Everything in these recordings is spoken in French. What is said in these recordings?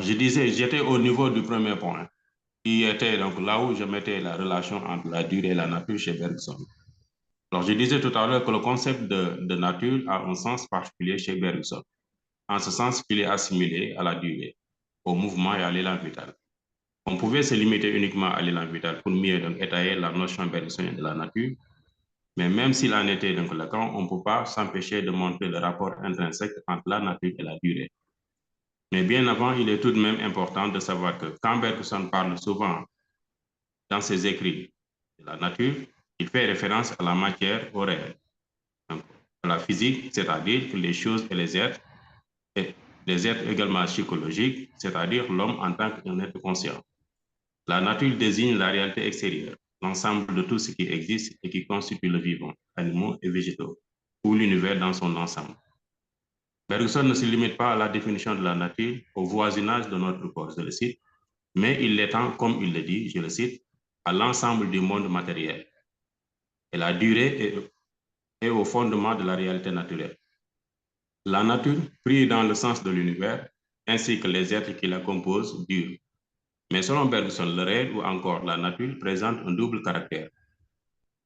je disais, j'étais au niveau du premier point, qui était donc là où je mettais la relation entre la durée et la nature chez Bergson. Alors, je disais tout à l'heure que le concept de nature a un sens particulier chez Bergson, en ce sens qu'il est assimilé à la durée, au mouvement et à l'élan vital. On pouvait se limiter uniquement à l'élan vital pour mieux donc, étayer la notion bergsonienne de la nature, mais même s'il en était donc le cas, on ne peut pas s'empêcher de montrer le rapport intrinsèque entre la nature et la durée. Mais bien avant, il est tout de même important de savoir que quand Bergson parle souvent dans ses écrits de la nature, il fait référence à la matière, au réel. Donc, à la physique, c'est-à-dire que les choses et les êtres également psychologiques, c'est-à-dire l'homme en tant qu'un être conscient. La nature désigne la réalité extérieure, l'ensemble de tout ce qui existe et qui constitue le vivant, animaux et végétaux, ou l'univers dans son ensemble. Bergson ne se limite pas à la définition de la nature au voisinage de notre corps, je le cite, mais il l'étend, comme il le dit, je le cite, à l'ensemble du monde matériel. Et la durée est au fondement de la réalité naturelle. La nature, prise dans le sens de l'univers, ainsi que les êtres qui la composent, durent. Mais selon Bergson, le réel ou encore la nature présente un double caractère.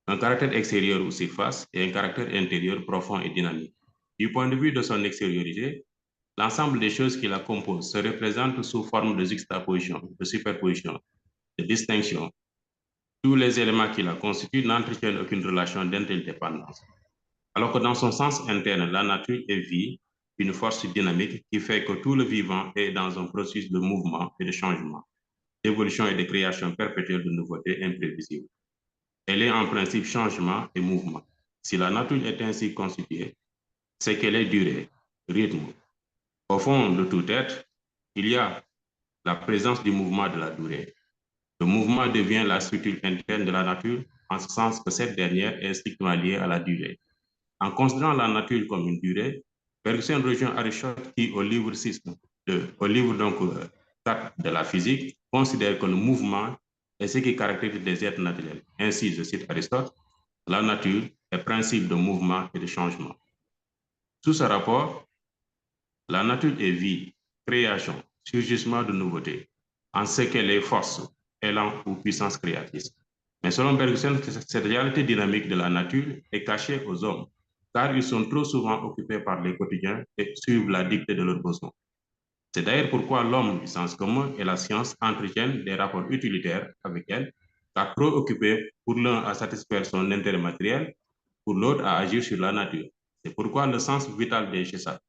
Un caractère extérieur ou surface et un caractère intérieur profond et dynamique. Du point de vue de son extériorité, l'ensemble des choses qui la composent se représente sous forme de juxtaposition, de superposition, de distinction. Tous les éléments qui la constituent n'entretiennent aucune relation d'interdépendance. Alors que dans son sens interne, la nature est vie, une force dynamique qui fait que tout le vivant est dans un processus de mouvement et de changement, d'évolution et de création perpétuelle de nouveautés imprévisibles. Elle est en principe changement et mouvement. Si la nature est ainsi constituée, c'est qu'elle est durée, rythme. Au fond de tout être, il y a la présence du mouvement de la durée. Le mouvement devient la structure interne de la nature, en ce sens que cette dernière est strictement liée à la durée. En considérant la nature comme une durée, Bergson rejoint Aristote qui, au livre 6, au livre donc, 4 de la physique, considère que le mouvement est ce qui caractérise les êtres naturels. Ainsi, je cite Aristote, la nature est principe de mouvement et de changement. Sous ce rapport, la nature est vie, création, surgissement de nouveautés, en ce qu'elle est force, élan ou puissance créatrice. Mais selon Bergson, cette réalité dynamique de la nature est cachée aux hommes, car ils sont trop souvent occupés par les quotidiens et suivent la dictée de leurs besoins. C'est d'ailleurs pourquoi l'homme du sens commun et la science entretiennent des rapports utilitaires avec elle, car trop occupé pour l'un à satisfaire son intérêt matériel, pour l'autre à agir sur la nature. C'est pourquoi le sens vital des ça.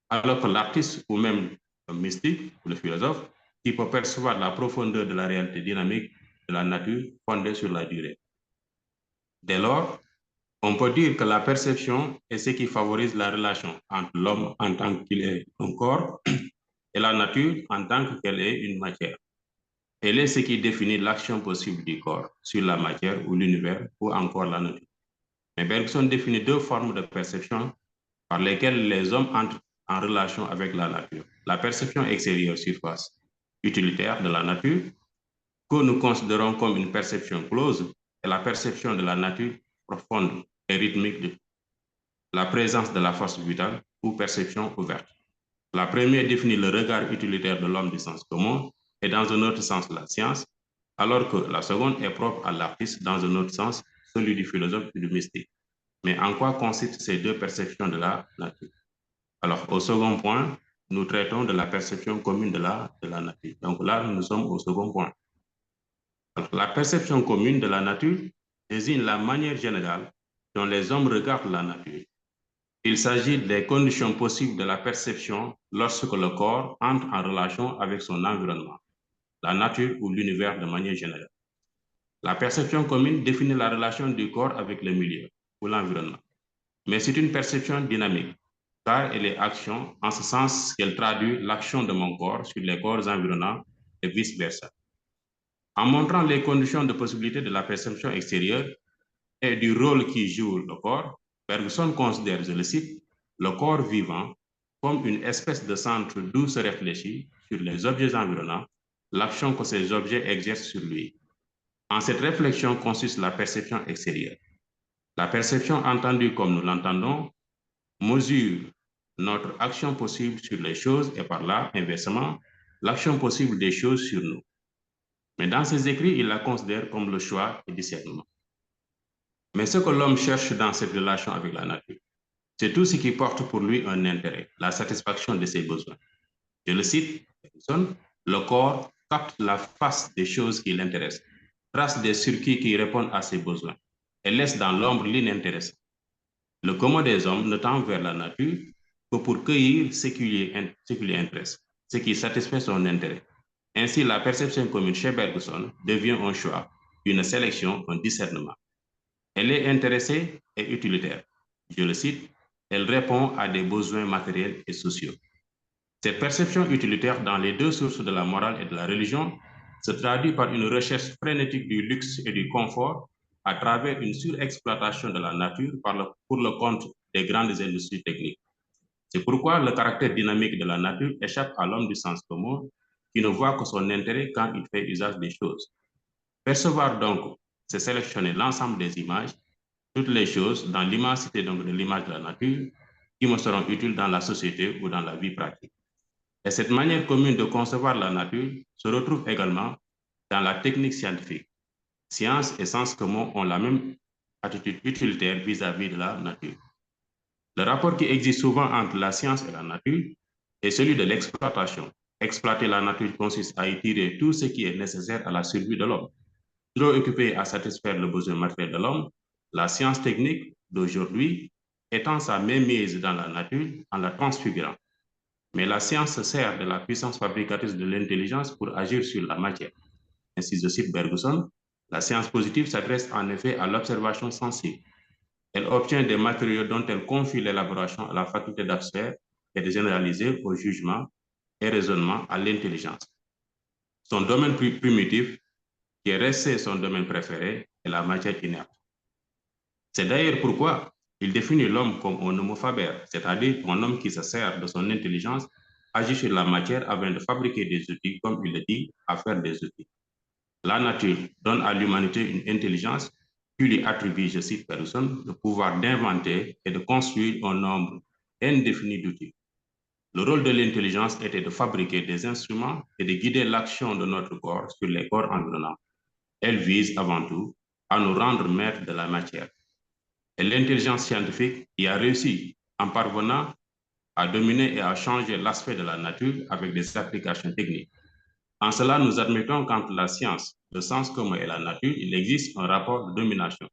Alors que l'artiste ou même le mystique ou le philosophe, qui peut percevoir la profondeur de la réalité dynamique de la nature fondée sur la durée. Dès lors, on peut dire que la perception est ce qui favorise la relation entre l'homme en tant qu'il est un corps et la nature en tant qu'elle est une matière. Elle est ce qui définit l'action possible du corps sur la matière ou l'univers ou encore la nature. Mais Bergson définit deux formes de perception par lesquelles les hommes entrent en relation avec la nature. La perception extérieure surface utilitaire de la nature, que nous considérons comme une perception close, et la perception de la nature profonde et rythmique de la présence de la force vitale ou perception ouverte. La première définit le regard utilitaire de l'homme du sens commun et dans un autre sens la science, alors que la seconde est propre à l'artiste dans un autre sens, celui du philosophe et du mystique. Mais en quoi consistent ces deux perceptions de la nature? Alors, au second point, nous traitons de la perception commune de la nature. Donc là, nous sommes au second point. Alors, la perception commune de la nature désigne la manière générale dont les hommes regardent la nature. Il s'agit des conditions possibles de la perception lorsque le corps entre en relation avec son environnement, la nature ou l'univers de manière générale. La perception commune définit la relation du corps avec le milieu ou l'environnement. Mais c'est une perception dynamique, car elle est action en ce sens qu'elle traduit l'action de mon corps sur les corps environnants et vice-versa. En montrant les conditions de possibilité de la perception extérieure et du rôle qui joue le corps, Bergson considère, je le cite, le corps vivant comme une espèce de centre d'où se réfléchit sur les objets environnants l'action que ces objets exercent sur lui. En cette réflexion consiste la perception extérieure. La perception entendue comme nous l'entendons mesure notre action possible sur les choses et par là, inversement, l'action possible des choses sur nous. Mais dans ses écrits, il la considère comme le choix et discernement. Mais ce que l'homme cherche dans cette relation avec la nature, c'est tout ce qui porte pour lui un intérêt, la satisfaction de ses besoins. Je le cite, le corps capte la face des choses qui l'intéressent, trace des circuits qui répondent à ses besoins et laisse dans l'ombre l'inintéressant. Le commun des hommes ne tend vers la nature que pour cueillir ce qui lui intéresse, ce qui satisfait son intérêt. Ainsi, la perception commune chez Bergson devient un choix, une sélection, un discernement. Elle est intéressée et utilitaire. Je le cite, elle répond à des besoins matériels et sociaux. Cette perception utilitaire dans les deux sources de la morale et de la religion se traduit par une recherche frénétique du luxe et du confort à travers une surexploitation de la nature pour le compte des grandes industries techniques. C'est pourquoi le caractère dynamique de la nature échappe à l'homme du sens commun qui ne voit que son intérêt quand il fait usage des choses. Percevoir donc, c'est sélectionner l'ensemble des images, toutes les choses dans l'immensité donc de l'image de la nature qui me seront utiles dans la société ou dans la vie pratique. Et cette manière commune de concevoir la nature se retrouve également dans la technique scientifique. Science et sens commun ont la même attitude utilitaire vis-à-vis de la nature. Le rapport qui existe souvent entre la science et la nature est celui de l'exploitation. Exploiter la nature consiste à y tirer tout ce qui est nécessaire à la survie de l'homme. Trop occupé à satisfaire le besoin matériel de l'homme, la science technique d'aujourd'hui étend sa mainmise dans la nature en la transfigurant. Mais la science se sert de la puissance fabricatrice de l'intelligence pour agir sur la matière. Ainsi, je cite Bergson, la science positive s'adresse en effet à l'observation sensible. Elle obtient des matériaux dont elle confie l'élaboration à la faculté d'abstraire et de généraliser au jugement et raisonnement à l'intelligence. Son domaine primitif, qui est resté son domaine préféré, est la matière inerte. C'est d'ailleurs pourquoi il définit l'homme comme un homo faber, c'est-à-dire un homme qui se sert de son intelligence, agit sur la matière afin de fabriquer des outils, comme il le dit, à faire des outils. La nature donne à l'humanité une intelligence qui lui attribue, je cite Bergson, le pouvoir d'inventer et de construire un nombre indéfini d'outils. Le rôle de l'intelligence était de fabriquer des instruments et de guider l'action de notre corps sur les corps environnants. Elle vise avant tout à nous rendre maîtres de la matière. Et l'intelligence scientifique y a réussi en parvenant à dominer et à changer l'aspect de la nature avec des applications techniques. En cela, nous admettons qu'entre la science, le sens commun et la nature, il existe un rapport de domination,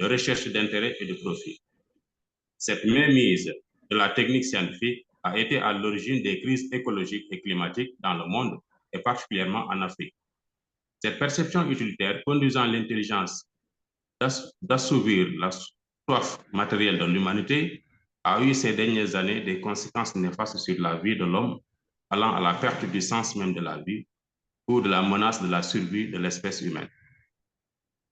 de recherche d'intérêt et de profit. Cette mainmise de la technique scientifique a été à l'origine des crises écologiques et climatiques dans le monde, et particulièrement en Afrique. Cette perception utilitaire conduisant l'intelligence d'assouvir la soif matérielle de l'humanité a eu ces dernières années des conséquences néfastes sur la vie de l'homme, allant à la perte du sens même de la vie ou de la menace de la survie de l'espèce humaine.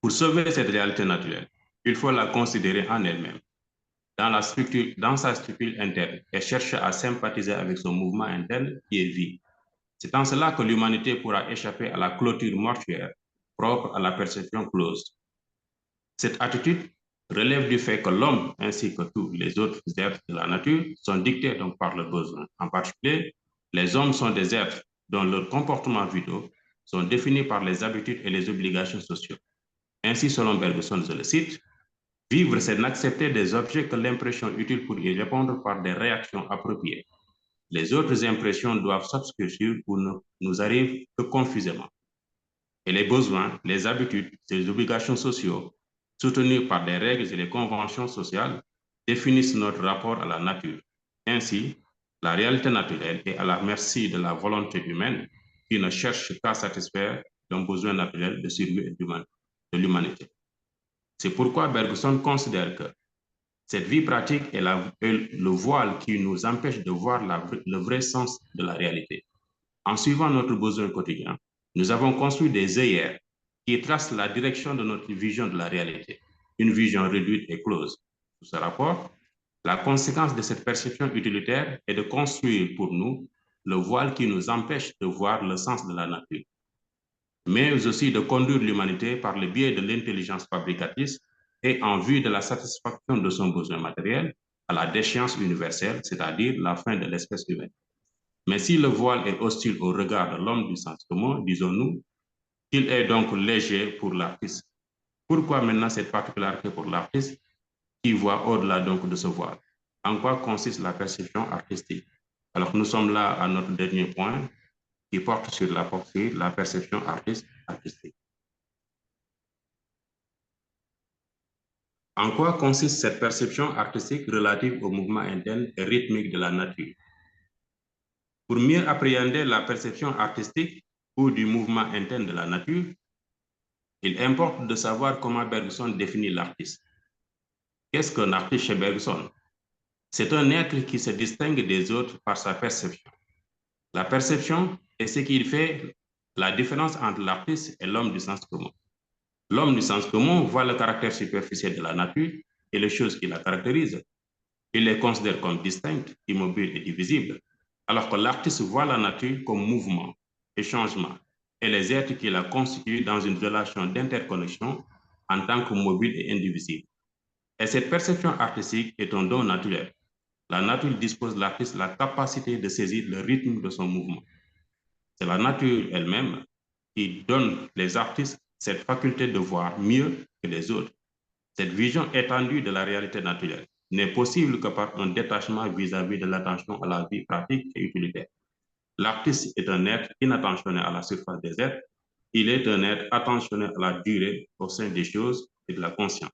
Pour sauver cette réalité naturelle, il faut la considérer en elle-même, dans sa structure interne, et chercher à sympathiser avec son mouvement interne qui est vie. C'est en cela que l'humanité pourra échapper à la clôture mortuaire propre à la perception close. Cette attitude relève du fait que l'homme, ainsi que tous les autres êtres de la nature, sont dictés donc par le besoin. En particulier, les hommes sont des êtres dont leurs comportements vitaux sont définis par les habitudes et les obligations sociales. Ainsi, selon Bergson, je le cite, vivre, c'est n'accepter des objets que l'impression utile pour y répondre par des réactions appropriées. Les autres impressions doivent s'obscurcir ou ne nous arrivent que confusément. Et les besoins, les habitudes, les obligations sociales, soutenus par des règles et des conventions sociales, définissent notre rapport à la nature. Ainsi, la réalité naturelle est à la merci de la volonté humaine qui ne cherche qu'à satisfaire un besoin naturel de survie de l'humanité. C'est pourquoi Bergson considère que cette vie pratique est le voile qui nous empêche de voir le vrai sens de la réalité. En suivant notre besoin quotidien, nous avons construit des œillères qui tracent la direction de notre vision de la réalité, une vision réduite et close. Sous ce rapport, la conséquence de cette perception utilitaire est de construire pour nous le voile qui nous empêche de voir le sens de la nature, mais aussi de conduire l'humanité par le biais de l'intelligence fabricatrice et en vue de la satisfaction de son besoin matériel à la déchéance universelle, c'est-à-dire la fin de l'espèce humaine. Mais si le voile est hostile au regard de l'homme du sens commun, disons-nous, qu'il est donc léger pour l'artiste. Pourquoi maintenant cette particularité pour l'artiste qui voit au-delà donc de ce voile? En quoi consiste la perception artistique? Alors nous sommes là à notre dernier point qui porte sur la perception artistique. En quoi consiste cette perception artistique relative au mouvement interne et rythmique de la nature? Pour mieux appréhender la perception artistique ou du mouvement interne de la nature, il importe de savoir comment Bergson définit l'artiste. Qu'est-ce qu'un artiste chez Bergson? C'est un être qui se distingue des autres par sa perception. La perception est ce qui fait la différence entre l'artiste et l'homme du sens commun. L'homme du sens commun voit le caractère superficiel de la nature et les choses qui la caractérisent. Il les considère comme distinctes, immobiles et divisibles, alors que l'artiste voit la nature comme mouvement et changement et les êtres qui la constituent dans une relation d'interconnexion en tant que mobile et indivisible. Et cette perception artistique est un don naturel. La nature dispose de l'artiste la capacité de saisir le rythme de son mouvement. C'est la nature elle-même qui donne les artistes cette faculté de voir mieux que les autres. Cette vision étendue de la réalité naturelle n'est possible que par un détachement vis-à-vis de l'attention à la vie pratique et utilitaire. L'artiste est un être inattentionné à la surface des êtres. Il est un être attentionné à la durée au sein des choses et de la conscience.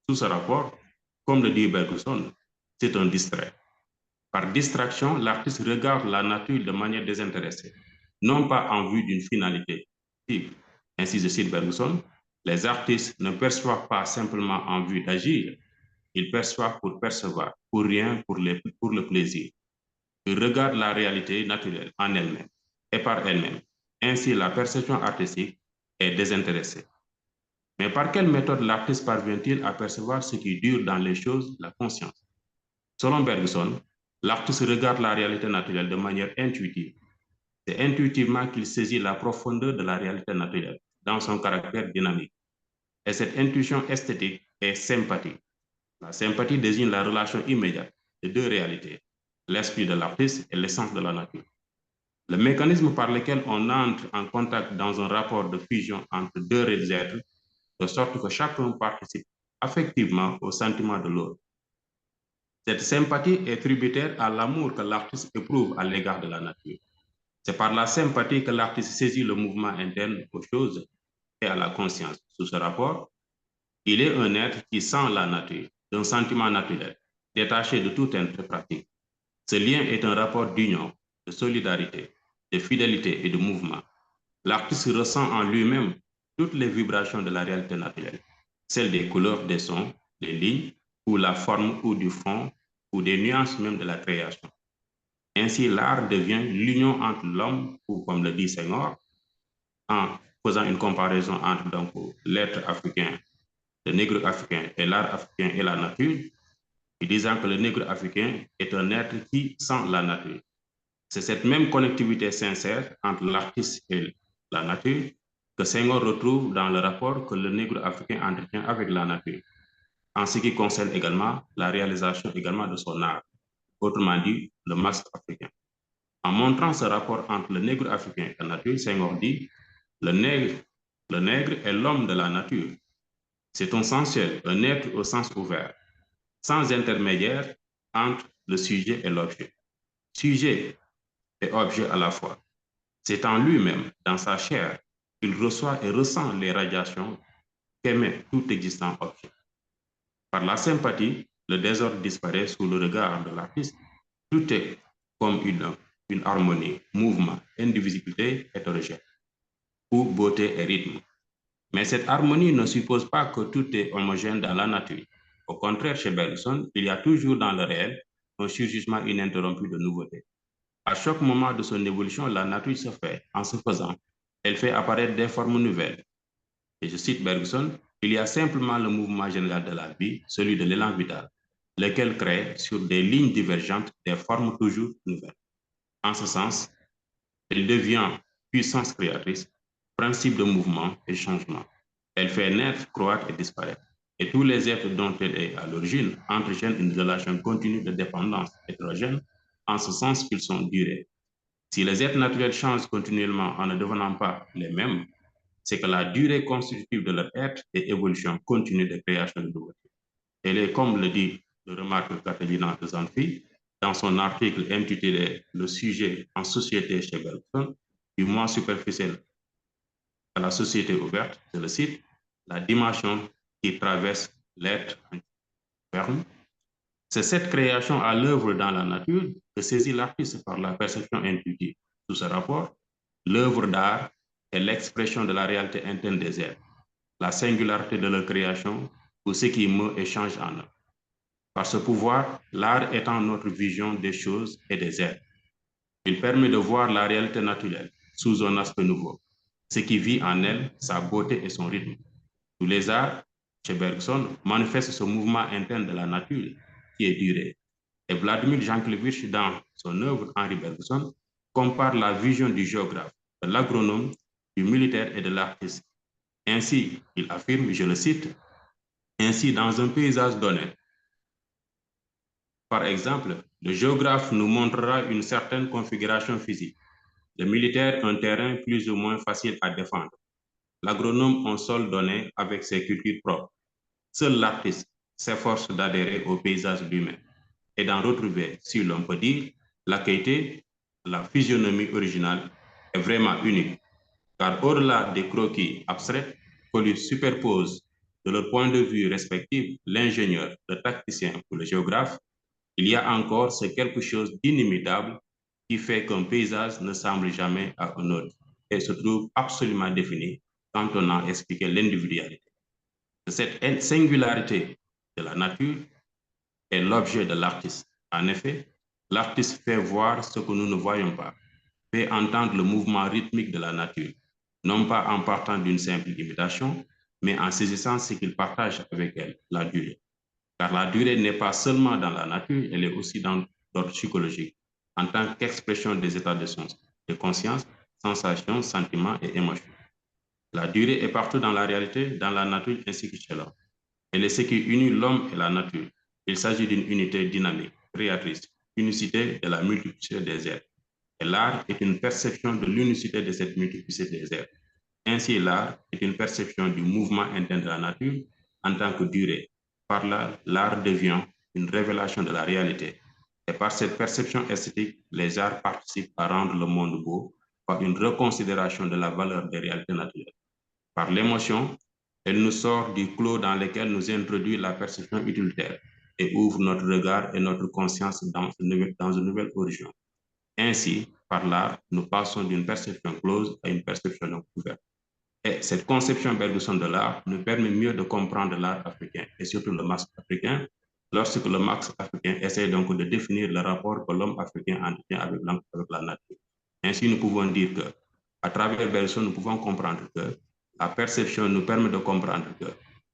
Sous ce rapport, comme le dit Bergson, c'est un distrait. Par distraction, l'artiste regarde la nature de manière désintéressée, non pas en vue d'une finalité. Ainsi, je cite Bergson, les artistes ne perçoivent pas simplement en vue d'agir, ils perçoivent pour percevoir, pour rien, pour le plaisir. Ils regardent la réalité naturelle en elle-même et par elle-même. Ainsi, la perception artistique est désintéressée. Mais par quelle méthode l'artiste parvient-il à percevoir ce qui dure dans les choses, la conscience? Selon Bergson, l'artiste regarde la réalité naturelle de manière intuitive. C'est intuitivement qu'il saisit la profondeur de la réalité naturelle dans son caractère dynamique. Et cette intuition esthétique est sympathique. La sympathie désigne la relation immédiate de deux réalités, l'esprit de l'artiste et l'essence de la nature. Le mécanisme par lequel on entre en contact dans un rapport de fusion entre deux êtres, de sorte que chacun participe affectivement au sentiment de l'autre. Cette sympathie est tributaire à l'amour que l'artiste éprouve à l'égard de la nature. C'est par la sympathie que l'artiste saisit le mouvement interne aux choses et à la conscience. Sous ce rapport, il est un être qui sent la nature, d'un sentiment naturel, détaché de tout intérêt pratique. Ce lien est un rapport d'union, de solidarité, de fidélité et de mouvement. L'artiste ressent en lui-même toutes les vibrations de la réalité naturelle, celles des couleurs, des sons, des lignes, ou la forme, ou du fond, ou des nuances même de la création. Ainsi, l'art devient l'union entre l'homme, ou comme le dit Senghor, en faisant une comparaison entre donc l'être africain, le nègre africain et l'art africain et la nature, et disant que le nègre africain est un être qui sent la nature. C'est cette même connectivité sincère entre l'artiste et la nature que Senghor retrouve dans le rapport que le nègre africain entretient avec la nature, en ce qui concerne également la réalisation également de son art, autrement dit, le masque africain. En montrant ce rapport entre le nègre africain et la nature, Senghor dit, le nègre est l'homme de la nature. C'est un sensuel, un être au sens ouvert, sans intermédiaire entre le sujet et l'objet. Sujet et objet à la fois. C'est en lui-même, dans sa chair, qu'il reçoit et ressent les radiations qu'émet tout existant objet. Par la sympathie, le désordre disparaît sous le regard de l'artiste. Tout est comme une harmonie, mouvement, indivisibilité hétérogène, ou beauté et rythme. Mais cette harmonie ne suppose pas que tout est homogène dans la nature. Au contraire, chez Bergson, il y a toujours dans le réel un surgissement ininterrompu de nouveautés. À chaque moment de son évolution, la nature se fait. En se faisant, elle fait apparaître des formes nouvelles. Et je cite Bergson, il y a simplement le mouvement général de la vie, celui de l'élan vital, lequel crée sur des lignes divergentes des formes toujours nouvelles. En ce sens, elle devient puissance créatrice, principe de mouvement et changement. Elle fait naître, croître et disparaître. Et tous les êtres dont elle est à l'origine entretiennent une relation continue de dépendance hétérogène, en ce sens qu'ils sont durés. Si les êtres naturels changent continuellement en ne devenant pas les mêmes, c'est que la durée constitutive de leur être est évolution continue de création de nouveautés. Elle est, comme le dit le remarque Catalina de Zanfi, dans son article intitulé Le sujet en société chez Bergson, du moins superficiel à la société ouverte, je le cite, la dimension qui traverse l'être ferme. C'est cette création à l'œuvre dans la nature que saisit l'artiste par la perception intuitive. Sous ce rapport, l'œuvre d'art est l'expression de la réalité interne des êtres, la singularité de leur création ou ce qui meut et change en eux. Par ce pouvoir, l'art étend notre vision des choses et des êtres. Il permet de voir la réalité naturelle sous un aspect nouveau, ce qui vit en elle, sa beauté et son rythme. Tous les arts, chez Bergson, manifestent ce mouvement interne de la nature qui est duré. Et Vladimir Jankélévitch, dans son œuvre Henri Bergson, compare la vision du géographe, de l'agronome, du militaire et de l'artiste. Ainsi, il affirme, je le cite, ainsi dans un paysage donné. Par exemple, le géographe nous montrera une certaine configuration physique, le militaire un terrain plus ou moins facile à défendre, l'agronome un sol donné avec ses cultures propres. Seul l'artiste s'efforce d'adhérer au paysage lui-même et d'en retrouver, si l'on peut dire, la qualité, la physionomie originale est vraiment unique, car au-delà des croquis abstraits que lui superpose de leur point de vue respectif l'ingénieur, le tacticien ou le géographe, il y a encore ce quelque chose d'inimitable qui fait qu'un paysage ne semble jamais à un autre et se trouve absolument défini quand on a expliqué l'individualité. Cette singularité de la nature est l'objet de l'artiste. En effet, l'artiste fait voir ce que nous ne voyons pas, fait entendre le mouvement rythmique de la nature, non pas en partant d'une simple imitation, mais en saisissant ce qu'il partage avec elle, la durée. Car la durée n'est pas seulement dans la nature, elle est aussi dans l'ordre psychologique, en tant qu'expression des états de conscience, sensations, sentiments et émotions. La durée est partout dans la réalité, dans la nature ainsi que chez l'homme. Elle est ce qui unit l'homme et la nature. Il s'agit d'une unité dynamique, créatrice, unicité de la multiplicité des êtres. Et l'art est une perception de l'unicité de cette multiplicité des êtres. Ainsi, l'art est une perception du mouvement interne de la nature en tant que durée. Par là, l'art devient une révélation de la réalité. Et par cette perception esthétique, les arts participent à rendre le monde beau par une reconsidération de la valeur des réalités naturelles. Par l'émotion, elle nous sort du clos dans lequel nous introduit la perception utilitaire et ouvre notre regard et notre conscience dans une nouvelle horizon. Ainsi, par l'art, nous passons d'une perception close à une perception ouverte. Et cette conception bergson de l'art nous permet mieux de comprendre l'art africain et surtout le masque africain, lorsque le masque africain essaie donc de définir le rapport que l'homme africain entretient avec la nature. Ainsi, nous pouvons dire que, à travers Bergson, nous pouvons comprendre que la perception nous permet de comprendre que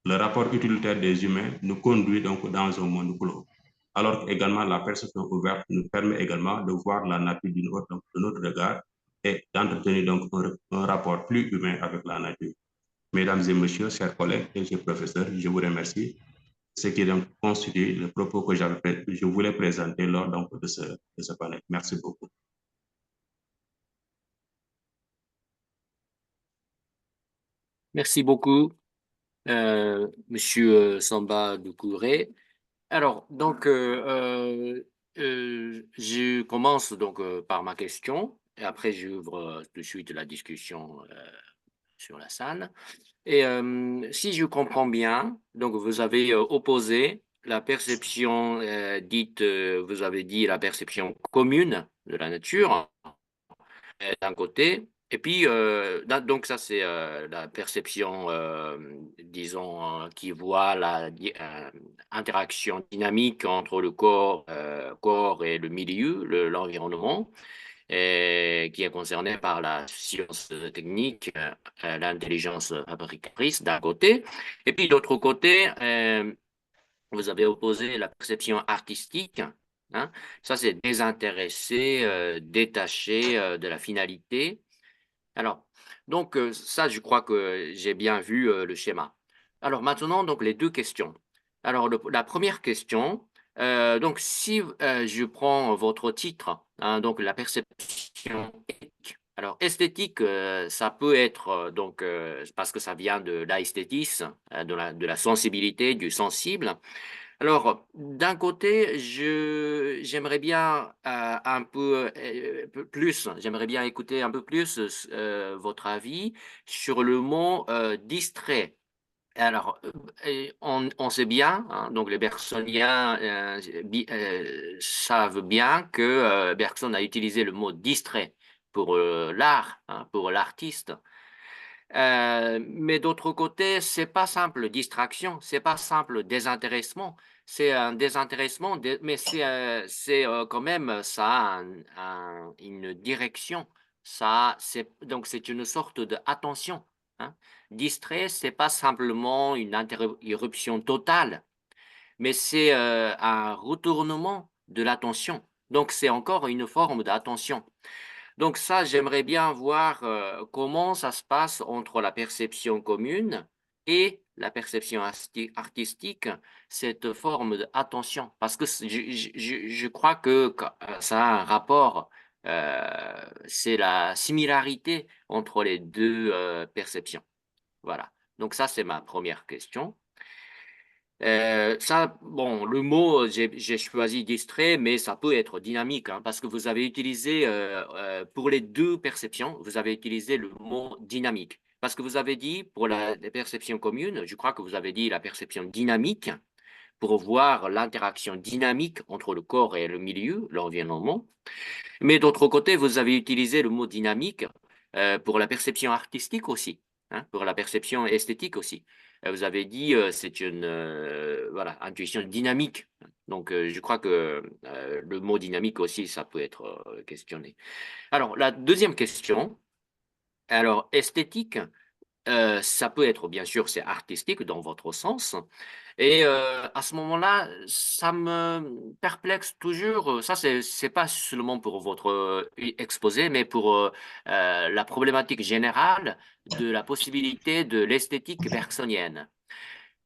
le rapport utilitaire des humains nous conduit donc dans un monde clos. Alors qu'également la perception ouverte nous permet également de voir la nature de notre regard et d'entretenir donc un rapport plus humain avec la nature. Mesdames et messieurs, chers collègues et chers professeurs, je vous remercie. Ce qui donc constitue le propos que je voulais présenter lors donc de ce panel. Merci beaucoup. Merci beaucoup, Monsieur Samba Doucouré. Alors, donc, je commence donc par ma question et après j'ouvre tout de suite la discussion sur la salle. Et si je comprends bien, donc vous avez opposé la perception dite, vous avez dit la perception commune de la nature d'un côté, et puis donc ça c'est la perception, disons, qui voit la interaction dynamique entre le corps et le milieu, l'environnement, et qui est concerné par la science technique, l'intelligence fabricatrice d'un côté, et puis d'autre côté, vous avez opposé la perception artistique, hein, ça c'est désintéressé, détaché de la finalité. Alors, donc ça, je crois que j'ai bien vu le schéma. Alors maintenant, donc les deux questions. Alors la première question, donc si je prends votre titre, hein, donc la perception perception éthique. Alors, esthétique, ça peut être, donc, parce que ça vient de l'esthétisme, de la sensibilité, du sensible. Alors, d'un côté, j'aimerais bien j'aimerais bien écouter un peu plus votre avis sur le mot distrait. Alors, et on sait bien, hein, donc les Bergsoniens savent bien que Bergson a utilisé le mot distrait pour l'art, hein, pour l'artiste. Mais d'autre côté, c'est pas simple distraction, c'est pas simple désintéressement, c'est un désintéressement, mais c'est quand même ça a une direction, donc c'est une sorte d'attention. Hein. Distrait, c'est pas simplement une interruption totale, mais c'est un retournement de l'attention. Donc c'est encore une forme d'attention. Donc ça, j'aimerais bien voir comment ça se passe entre la perception commune et la perception artistique, cette forme d'attention. Parce que je crois que ça a un rapport, c'est la similarité entre les deux perceptions. Voilà. Donc ça, c'est ma première question. Ça, bon, le mot, j'ai choisi distrait, mais ça peut être dynamique, hein, parce que vous avez utilisé, pour les deux perceptions, vous avez utilisé le mot dynamique. Parce que vous avez dit, pour la perception commune, je crois que vous avez dit la perception dynamique, pour voir l'interaction dynamique entre le corps et le milieu, l'environnement. Mais d'autre côté, vous avez utilisé le mot dynamique pour la perception artistique aussi, hein, pour la perception esthétique aussi. Vous avez dit c'est une voilà, intuition dynamique. Donc, je crois que le mot dynamique aussi, ça peut être questionné. Alors, la deuxième question, alors esthétique, ça peut être, bien sûr, c'est artistique dans votre sens. Et à ce moment-là, ça me perplexe toujours. Ça, c'est pas seulement pour votre exposé, mais pour la problématique générale de la possibilité de l'esthétique bergsonienne.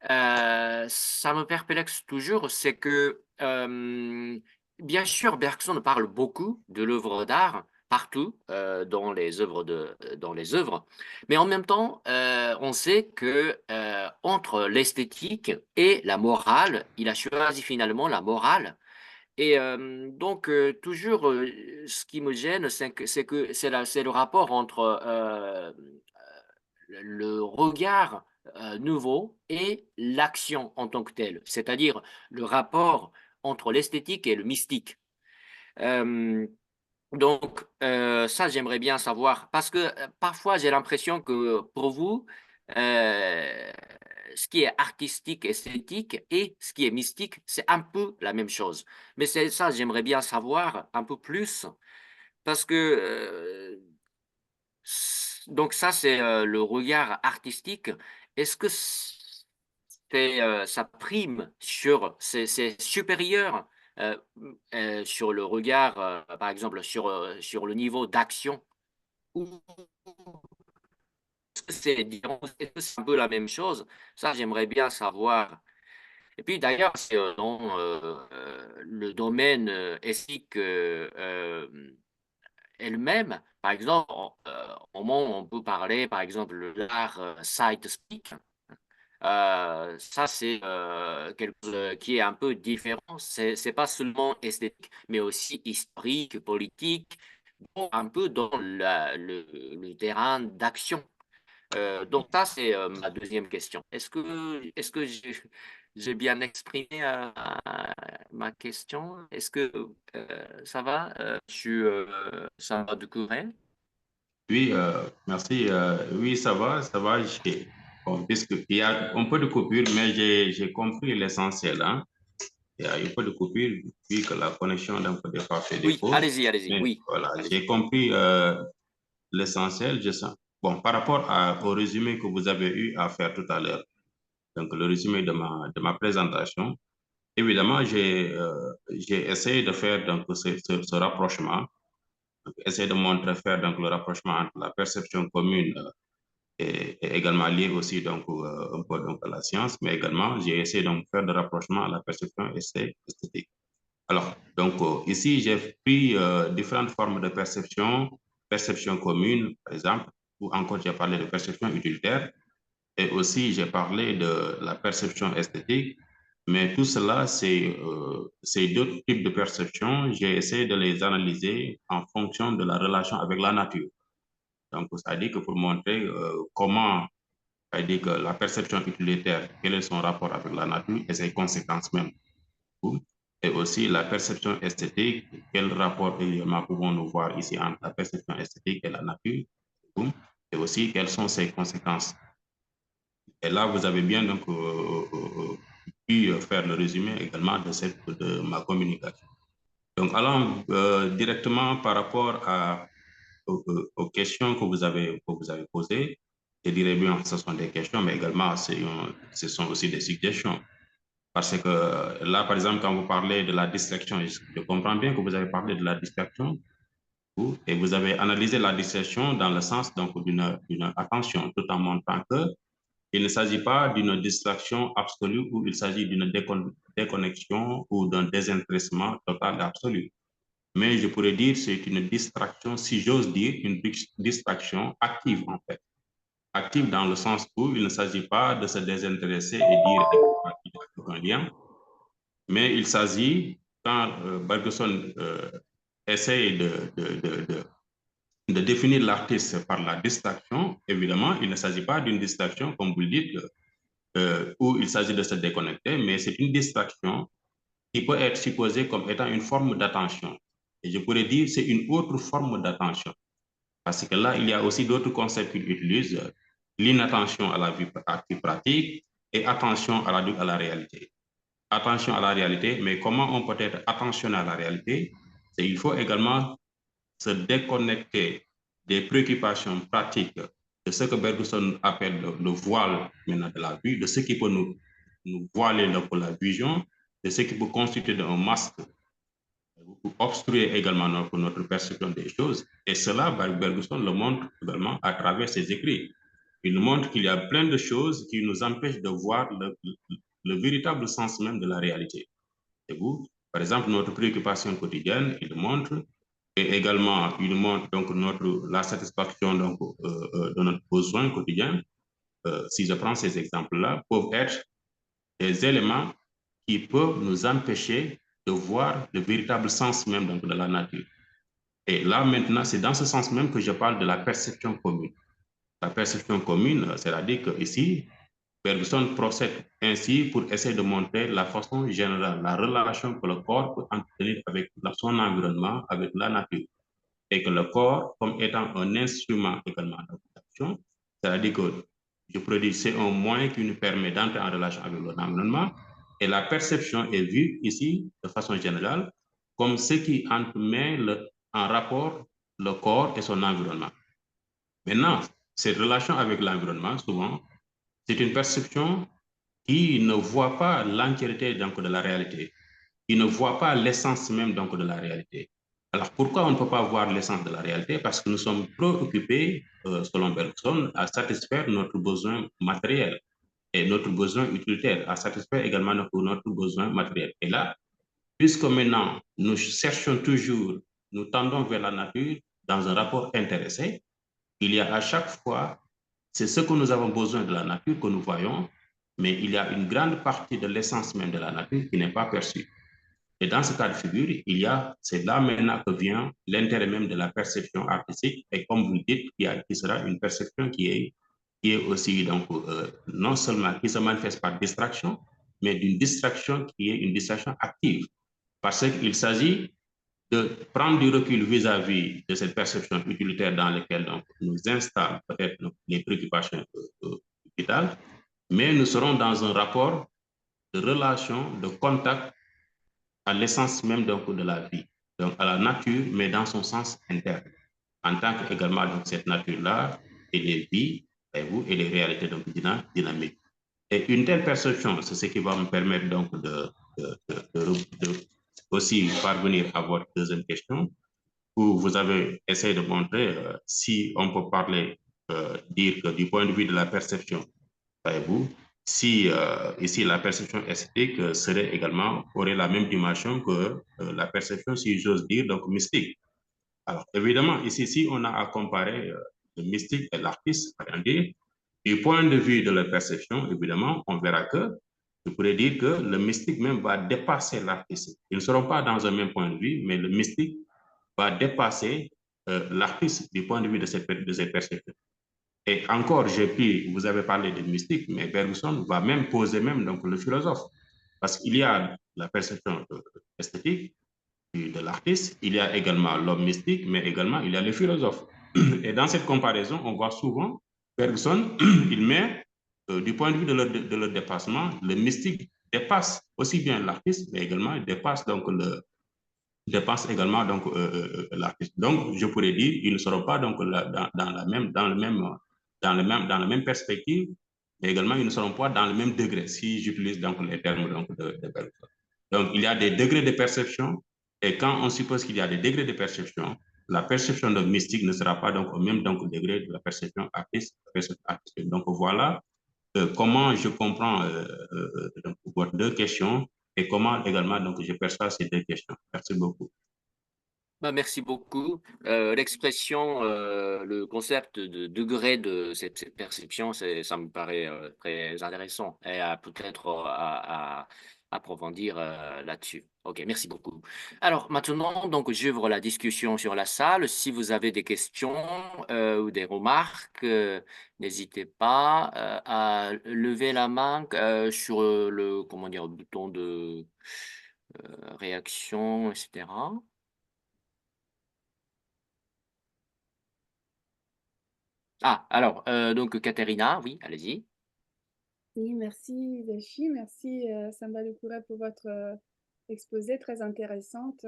Ça me perplexe toujours, c'est que, bien sûr, Bergson parle beaucoup de l'œuvre d'art partout dans les œuvres, mais en même temps, on sait que entre l'esthétique et la morale, il a choisi finalement la morale. Et donc, toujours, ce qui me gêne, c'est le rapport entre le regard nouveau et l'action en tant que telle, c'est-à-dire le rapport entre l'esthétique et le mystique. Euh, donc, ça, j'aimerais bien savoir, parce que parfois, j'ai l'impression que pour vous, euh, ce qui est artistique, esthétique et ce qui est mystique, c'est un peu la même chose. Mais c'est ça, j'aimerais bien savoir un peu plus, parce que donc ça, c'est le regard artistique. Est-ce que ça prime sur, c'est supérieur sur le regard, par exemple, sur le niveau d'action, ou est-ce que c'est différent? Est-ce que c'est un peu la même chose? Ça, j'aimerais bien savoir. Et puis d'ailleurs, c'est dans le domaine esthétique elle-même, par exemple, au moment où on peut parler, par exemple, de l'art site-speak, ça, c'est quelque chose qui est un peu différent. C'est pas seulement esthétique, mais aussi historique, politique, bon, un peu dans le terrain d'action. Donc ça, c'est ma deuxième question. Est-ce que j'ai bien exprimé ma question? Est-ce que ça va? Ça va de courir? Oui, merci. Oui, ça va, ça va. Bon, puisqu'il y a un peu de coupure, mais j'ai compris l'essentiel, hein. Il y a un peu de coupure, puis que la connexion d'un peu des fois fait des Oui, pauses. allez-y, Mais oui, voilà, allez-y. j'ai compris l'essentiel. Je sens. Bon, par rapport au résumé que vous avez eu à faire tout à l'heure, donc le résumé de ma présentation, évidemment, j'ai essayé de faire donc, ce rapprochement, donc, essayer de montrer, faire donc, le rapprochement entre la perception commune et également lié aussi donc, un peu donc, à la science, mais également j'ai essayé donc de faire le rapprochement à la perception esthétique. Alors, Donc, ici, j'ai pris différentes formes de perception commune, par exemple, ou encore j'ai parlé de perception utilitaire, et aussi j'ai parlé de la perception esthétique, mais tout cela, c'est d'autres types de perceptions. J'ai essayé de les analyser en fonction de la relation avec la nature. Donc, ça dit que pour montrer comment, ça dit que la perception utilitaire, quel est son rapport avec la nature et ses conséquences même. Et aussi la perception esthétique, quel rapport également pouvons-nous voir ici entre la perception esthétique et la nature, et aussi quelles sont ses conséquences. Et là, vous avez bien donc pu faire le résumé également de ma communication. Donc, allons directement par rapport aux questions que vous avez posées. Je dirais bien que ce sont des questions, mais également ce sont aussi des suggestions. Parce que là, par exemple, quand vous parlez de la distraction, je comprends bien que vous avez parlé de la distraction et vous avez analysé la distraction dans le sens d'une attention, tout en montrant qu'il ne s'agit pas d'une distraction absolue ou il s'agit d'une déconnexion ou d'un désintéressement total et absolu. Mais je pourrais dire que c'est une distraction, si j'ose dire, une distraction active en fait. Active dans le sens où il ne s'agit pas de se désintéresser et dire qu'il n'y a aucun lien, mais il s'agit, quand Bergson essaye de définir l'artiste par la distraction, évidemment, il ne s'agit pas d'une distraction, comme vous le dites, où il s'agit de se déconnecter, mais c'est une distraction qui peut être supposée comme étant une forme d'attention. Et je pourrais dire que c'est une autre forme d'attention. Parce que là, il y a aussi d'autres concepts qu'il utilise, l'inattention à la vie active pratique et attention à la réalité. Attention à la réalité, mais comment on peut être attentionné à la réalité? C'est il faut également se déconnecter des préoccupations pratiques de ce que Bergson appelle le voile maintenant de la vue, de ce qui peut nous voiler la vision, de ce qui peut constituer un masque pour obstruer également notre perception des choses. Et cela, Bergson le montre également à travers ses écrits. Il nous montre qu'il y a plein de choses qui nous empêchent de voir le véritable sens même de la réalité. Et vous, par exemple, notre préoccupation quotidienne, il montre, et également, il montre donc la satisfaction donc, de notre besoin quotidien. Si je prends ces exemples-là, peuvent être des éléments qui peuvent nous empêcher de voir le véritable sens même donc, de la nature. Et là, maintenant, c'est dans ce sens même que je parle de la perception commune. La perception commune, c'est-à-dire qu'ici, Bergson procède ainsi pour essayer de montrer la façon générale, la relation que le corps peut entretenir avec son environnement, avec la nature. Et que le corps, comme étant un instrument également d'adaptation, c'est-à-dire que je pourrais dire c'est un moyen qui nous permet d'entrer en relation avec l'environnement. Et la perception est vue ici, de façon générale, comme ce qui met en rapport le corps et son environnement. Maintenant, cette relation avec l'environnement, souvent, c'est une perception qui ne voit pas l'entièreté donc, de la réalité, qui ne voit pas l'essence même donc, de la réalité. Alors pourquoi on ne peut pas voir l'essence de la réalité? Parce que nous sommes préoccupés, selon Bergson, à satisfaire notre besoin matériel et notre besoin utilitaire, à satisfaire également notre besoin matériel. Et là, puisque maintenant nous cherchons toujours, nous tendons vers la nature dans un rapport intéressé, il y a à chaque fois, c'est ce que nous avons besoin de la nature que nous voyons, mais il y a une grande partie de l'essence même de la nature qui n'est pas perçue. Et dans ce cas de figure, c'est là maintenant que vient l'intérêt même de la perception artistique, et comme vous le dites, qui sera une perception qui est aussi, donc, non seulement qui se manifeste par distraction, mais d'une distraction qui est une distraction active. Parce qu'il s'agit de prendre du recul vis-à-vis de cette perception utilitaire dans laquelle donc, nous installons peut-être les préoccupations vitales, mais nous serons dans un rapport de relation, de contact à l'essence même donc, de la vie, donc à la nature, mais dans son sens interne, en tant que également donc, cette nature-là, et les vies, et les réalités donc, dynamiques. Et une telle perception, c'est ce qui va me permettre donc de aussi parvenir à votre deuxième question, où vous avez essayé de montrer si on peut dire que du point de vue de la perception, voyez-vous, si ici la perception esthétique aurait la même dimension que la perception, si j'ose dire, donc mystique. Alors, évidemment, ici, si on a à comparer le mystique et l'artiste, du point de vue de la perception, évidemment, on verra que, je pourrais dire que le mystique même va dépasser l'artiste. Ils ne seront pas dans un même point de vue, mais le mystique va dépasser l'artiste du point de vue de cette perception. Et encore, vous avez parlé de mystique, mais Bergson va même poser même donc le philosophe. Parce qu'il y a la perception esthétique de l'artiste, il y a également l'homme mystique, mais également il y a le philosophe. Et dans cette comparaison, on voit souvent Bergson, il met, du point de vue de leur dépassement, le mystique dépasse aussi bien l'artiste, mais également il dépasse également donc l'artiste. Donc, je pourrais dire, ils ne seront pas donc dans la même perspective, mais également ils ne seront pas dans le même degré, si j'utilise donc les termes donc, de Bergson. Donc, il y a des degrés de perception, et quand on suppose qu'il y a des degrés de perception, la perception de mystique ne sera pas donc au même donc, degré de la perception artiste. Donc, voilà comment je comprends donc, vos deux questions et comment également donc, je perçois ces deux questions. Merci beaucoup. Bah, merci beaucoup. L'expression, le concept de degré de cette perception, ça me paraît très intéressant et peut-être à approfondir là-dessus. Ok, merci beaucoup. Alors maintenant, donc j'ouvre la discussion sur la salle. Si vous avez des questions ou des remarques, n'hésitez pas à lever la main sur le, comment dire, le bouton de réaction, etc. Ah, alors, donc Katharina, oui, allez-y. Oui, merci Delphi, merci Samba Lukura pour votre exposé très intéressante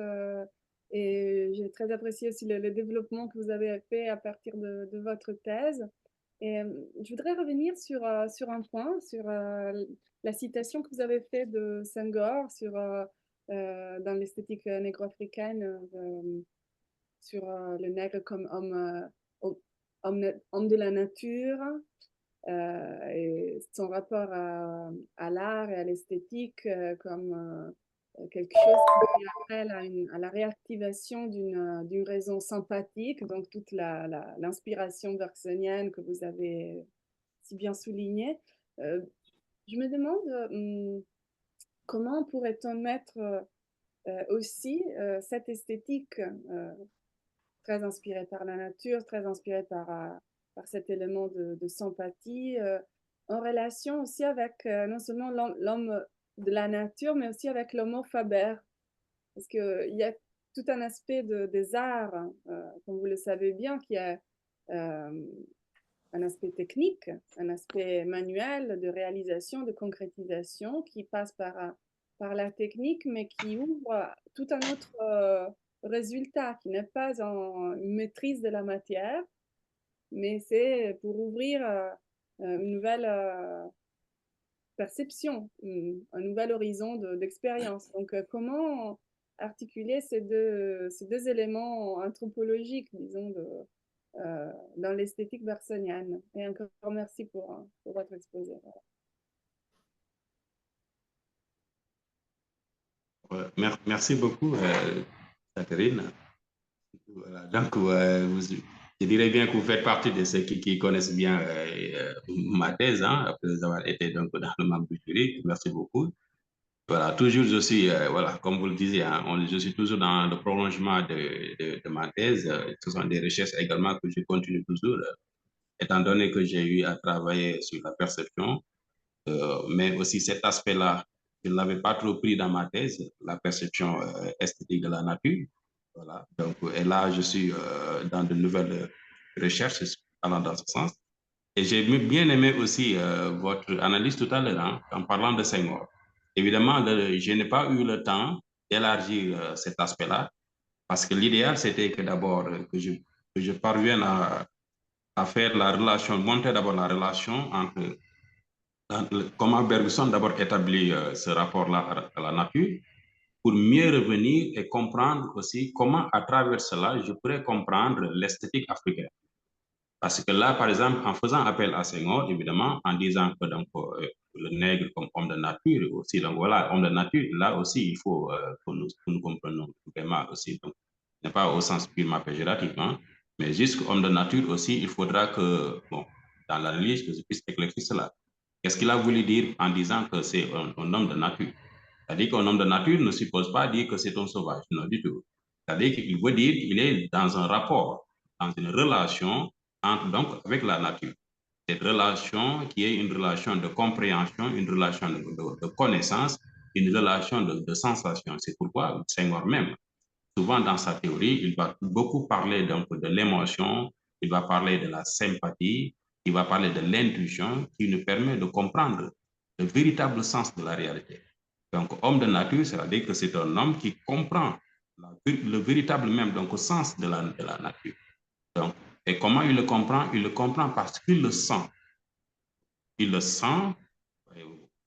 et j'ai très apprécié aussi le développement que vous avez fait à partir de votre thèse. Et je voudrais revenir sur un point, sur la citation que vous avez faite de Senghor dans l'esthétique négro-africaine, sur le nègre comme homme de la nature. Et son rapport à l'art et à l'esthétique comme quelque chose qui appelle à la réactivation d'une raison sympathique, donc toute l'inspiration bergsonienne que vous avez si bien soulignée. Je me demande comment pourrait-on mettre aussi cette esthétique très inspirée par la nature, très inspirée par cet élément de sympathie, en relation aussi avec non seulement l'homme de la nature, mais aussi avec l'homo faber. Parce qu'il y a tout un aspect des arts, comme vous le savez bien, qui a un aspect technique, un aspect manuel de réalisation, de concrétisation, qui passe par la technique, mais qui ouvre tout un autre résultat, qui n'est pas une maîtrise de la matière, mais c'est pour ouvrir une nouvelle perception, un nouvel horizon d'expérience. Donc, comment articuler ces deux éléments anthropologiques, disons, dans l'esthétique bergsonienne? Et encore merci pour votre exposé. Merci beaucoup, Catherine. Voilà, donc, je dirais bien que vous faites partie de ceux qui connaissent bien ma thèse, hein, après avoir été donc, dans le membre du jury. Merci beaucoup. Voilà, toujours je suis, voilà, comme vous le disiez, hein, je suis toujours dans le prolongement de ma thèse. Ce sont des recherches également que je continue toujours, étant donné que j'ai eu à travailler sur la perception, mais aussi cet aspect-là, je ne l'avais pas trop pris dans ma thèse, la perception esthétique de la nature. Voilà. Donc, et là, je suis dans de nouvelles recherches allant dans ce sens. Et j'ai bien aimé aussi votre analyse tout à l'heure, hein, en parlant de Senghor. Évidemment, je n'ai pas eu le temps d'élargir cet aspect-là, parce que l'idéal, c'était que d'abord, que je parvienne à faire la relation, montrer d'abord la relation entre comment Bergson d'abord établit ce rapport-là à la nature, pour mieux revenir et comprendre aussi comment, à travers cela, je pourrais comprendre l'esthétique africaine. Parce que là, par exemple, en faisant appel à Senghor, évidemment, en disant que donc, le nègre comme homme de nature aussi, donc voilà, homme de nature, là aussi, il faut que nous comprenions vraiment aussi. Donc, n'est pas au sens purement péjoratif, hein, mais juste homme de nature aussi, il faudra que, bon, dans la religion, que je puisse éclaircir cela. Qu'est-ce qu'il a voulu dire en disant que c'est un homme de nature? C'est-à-dire qu'un homme de nature ne suppose pas dire que c'est un sauvage, non du tout. C'est-à-dire qu'il veut dire qu'il est dans un rapport, dans une relation entre, donc, avec la nature. Cette relation qui est une relation de compréhension, une relation de connaissance, une relation de sensation. C'est pourquoi Senghor même, souvent dans sa théorie, il va beaucoup parler donc de l'émotion, il va parler de la sympathie, il va parler de l'intuition qui nous permet de comprendre le véritable sens de la réalité. Donc, homme de nature, c'est-à-dire que c'est un homme qui comprend le véritable même donc, sens de la nature. Donc, et comment il le comprend? Il le comprend parce qu'il le sent. Il le sent.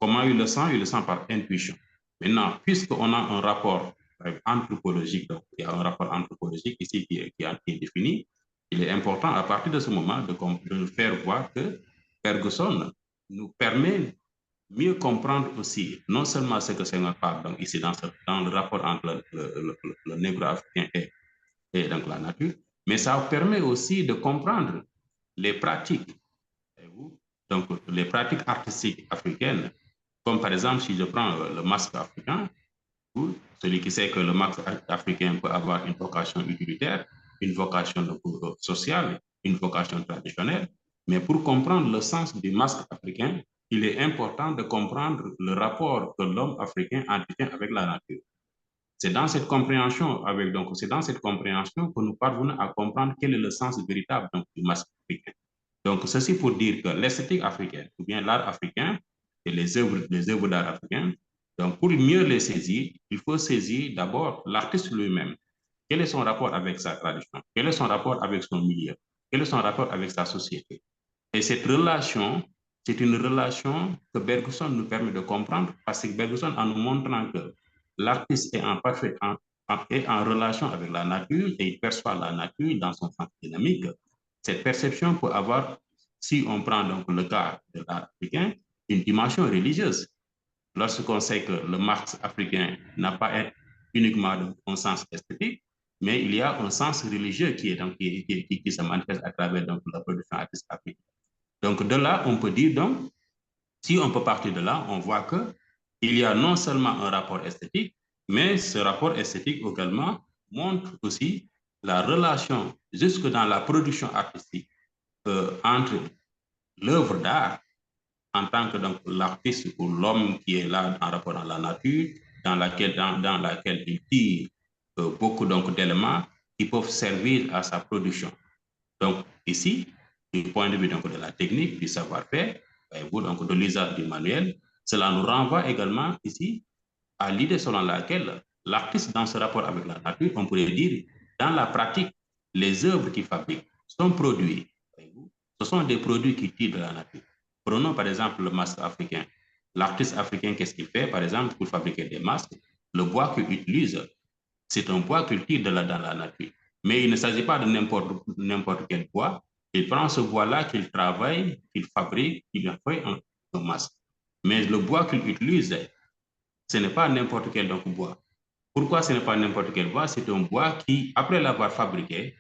Comment il le sent? Il le sent par intuition. Maintenant, puisqu'on a un rapport anthropologique, donc il y a un rapport anthropologique ici qui est défini, il est important à partir de ce moment de nous faire voir que Ferguson nous permet mieux comprendre aussi, non seulement ce que Senghor parle, donc ici dans le rapport entre le négro-africain et donc la nature, mais ça permet aussi de comprendre les pratiques, donc les pratiques artistiques africaines, comme par exemple si je prends le masque africain, celui qui sait que le masque africain peut avoir une vocation utilitaire, une vocation sociale, une vocation traditionnelle, mais pour comprendre le sens du masque africain, il est important de comprendre le rapport que l'homme africain entretient avec la nature. C'est dans cette compréhension, c'est dans cette compréhension que nous parvenons à comprendre quel est le sens véritable donc, du masque africain. Donc, ceci pour dire que l'esthétique africaine, ou bien l'art africain et les œuvres d'art africain, donc pour mieux les saisir, il faut saisir d'abord l'artiste lui-même. Quel est son rapport avec sa tradition? Quel est son rapport avec son milieu? Quel est son rapport avec sa société? Et cette relation, c'est une relation que Bergson nous permet de comprendre parce que Bergson, en nous montrant que l'artiste est en relation avec la nature et il perçoit la nature dans son sens dynamique, cette perception peut avoir, si on prend donc le cas de l'art africain, une dimension religieuse. Lorsqu'on sait que le marx africain n'a pas uniquement un sens esthétique, mais il y a un sens religieux qui se manifeste à travers donc, la production artistique africaine. Donc de là, on peut dire donc, si on peut partir de là, on voit qu'il y a non seulement un rapport esthétique, mais ce rapport esthétique également montre aussi la relation jusque dans la production artistique entre l'œuvre d'art en tant que l'artiste ou l'homme qui est là en rapport à la nature, dans laquelle il tire beaucoup d'éléments qui peuvent servir à sa production. Donc ici, du point de vue donc, de la technique, du savoir-faire, donc de l'usage du manuel, cela nous renvoie également ici à l'idée selon laquelle l'artiste, dans ce rapport avec la nature, on pourrait dire, dans la pratique, les œuvres qu'il fabrique sont produits. Ce sont des produits qui tirent de la nature. Prenons par exemple le masque africain. L'artiste africain, qu'est-ce qu'il fait, par exemple, pour fabriquer des masques? Le bois qu'il utilise, c'est un bois qu'il tire dans la nature. Mais il ne s'agit pas de n'importe quel bois. Il prend ce bois-là qu'il travaille, qu'il fabrique, qu'il en fait un masque. Mais le bois qu'il utilise, ce n'est pas n'importe quel bois. Pourquoi ce n'est pas n'importe quel bois? C'est un bois qui, après l'avoir fabriqué,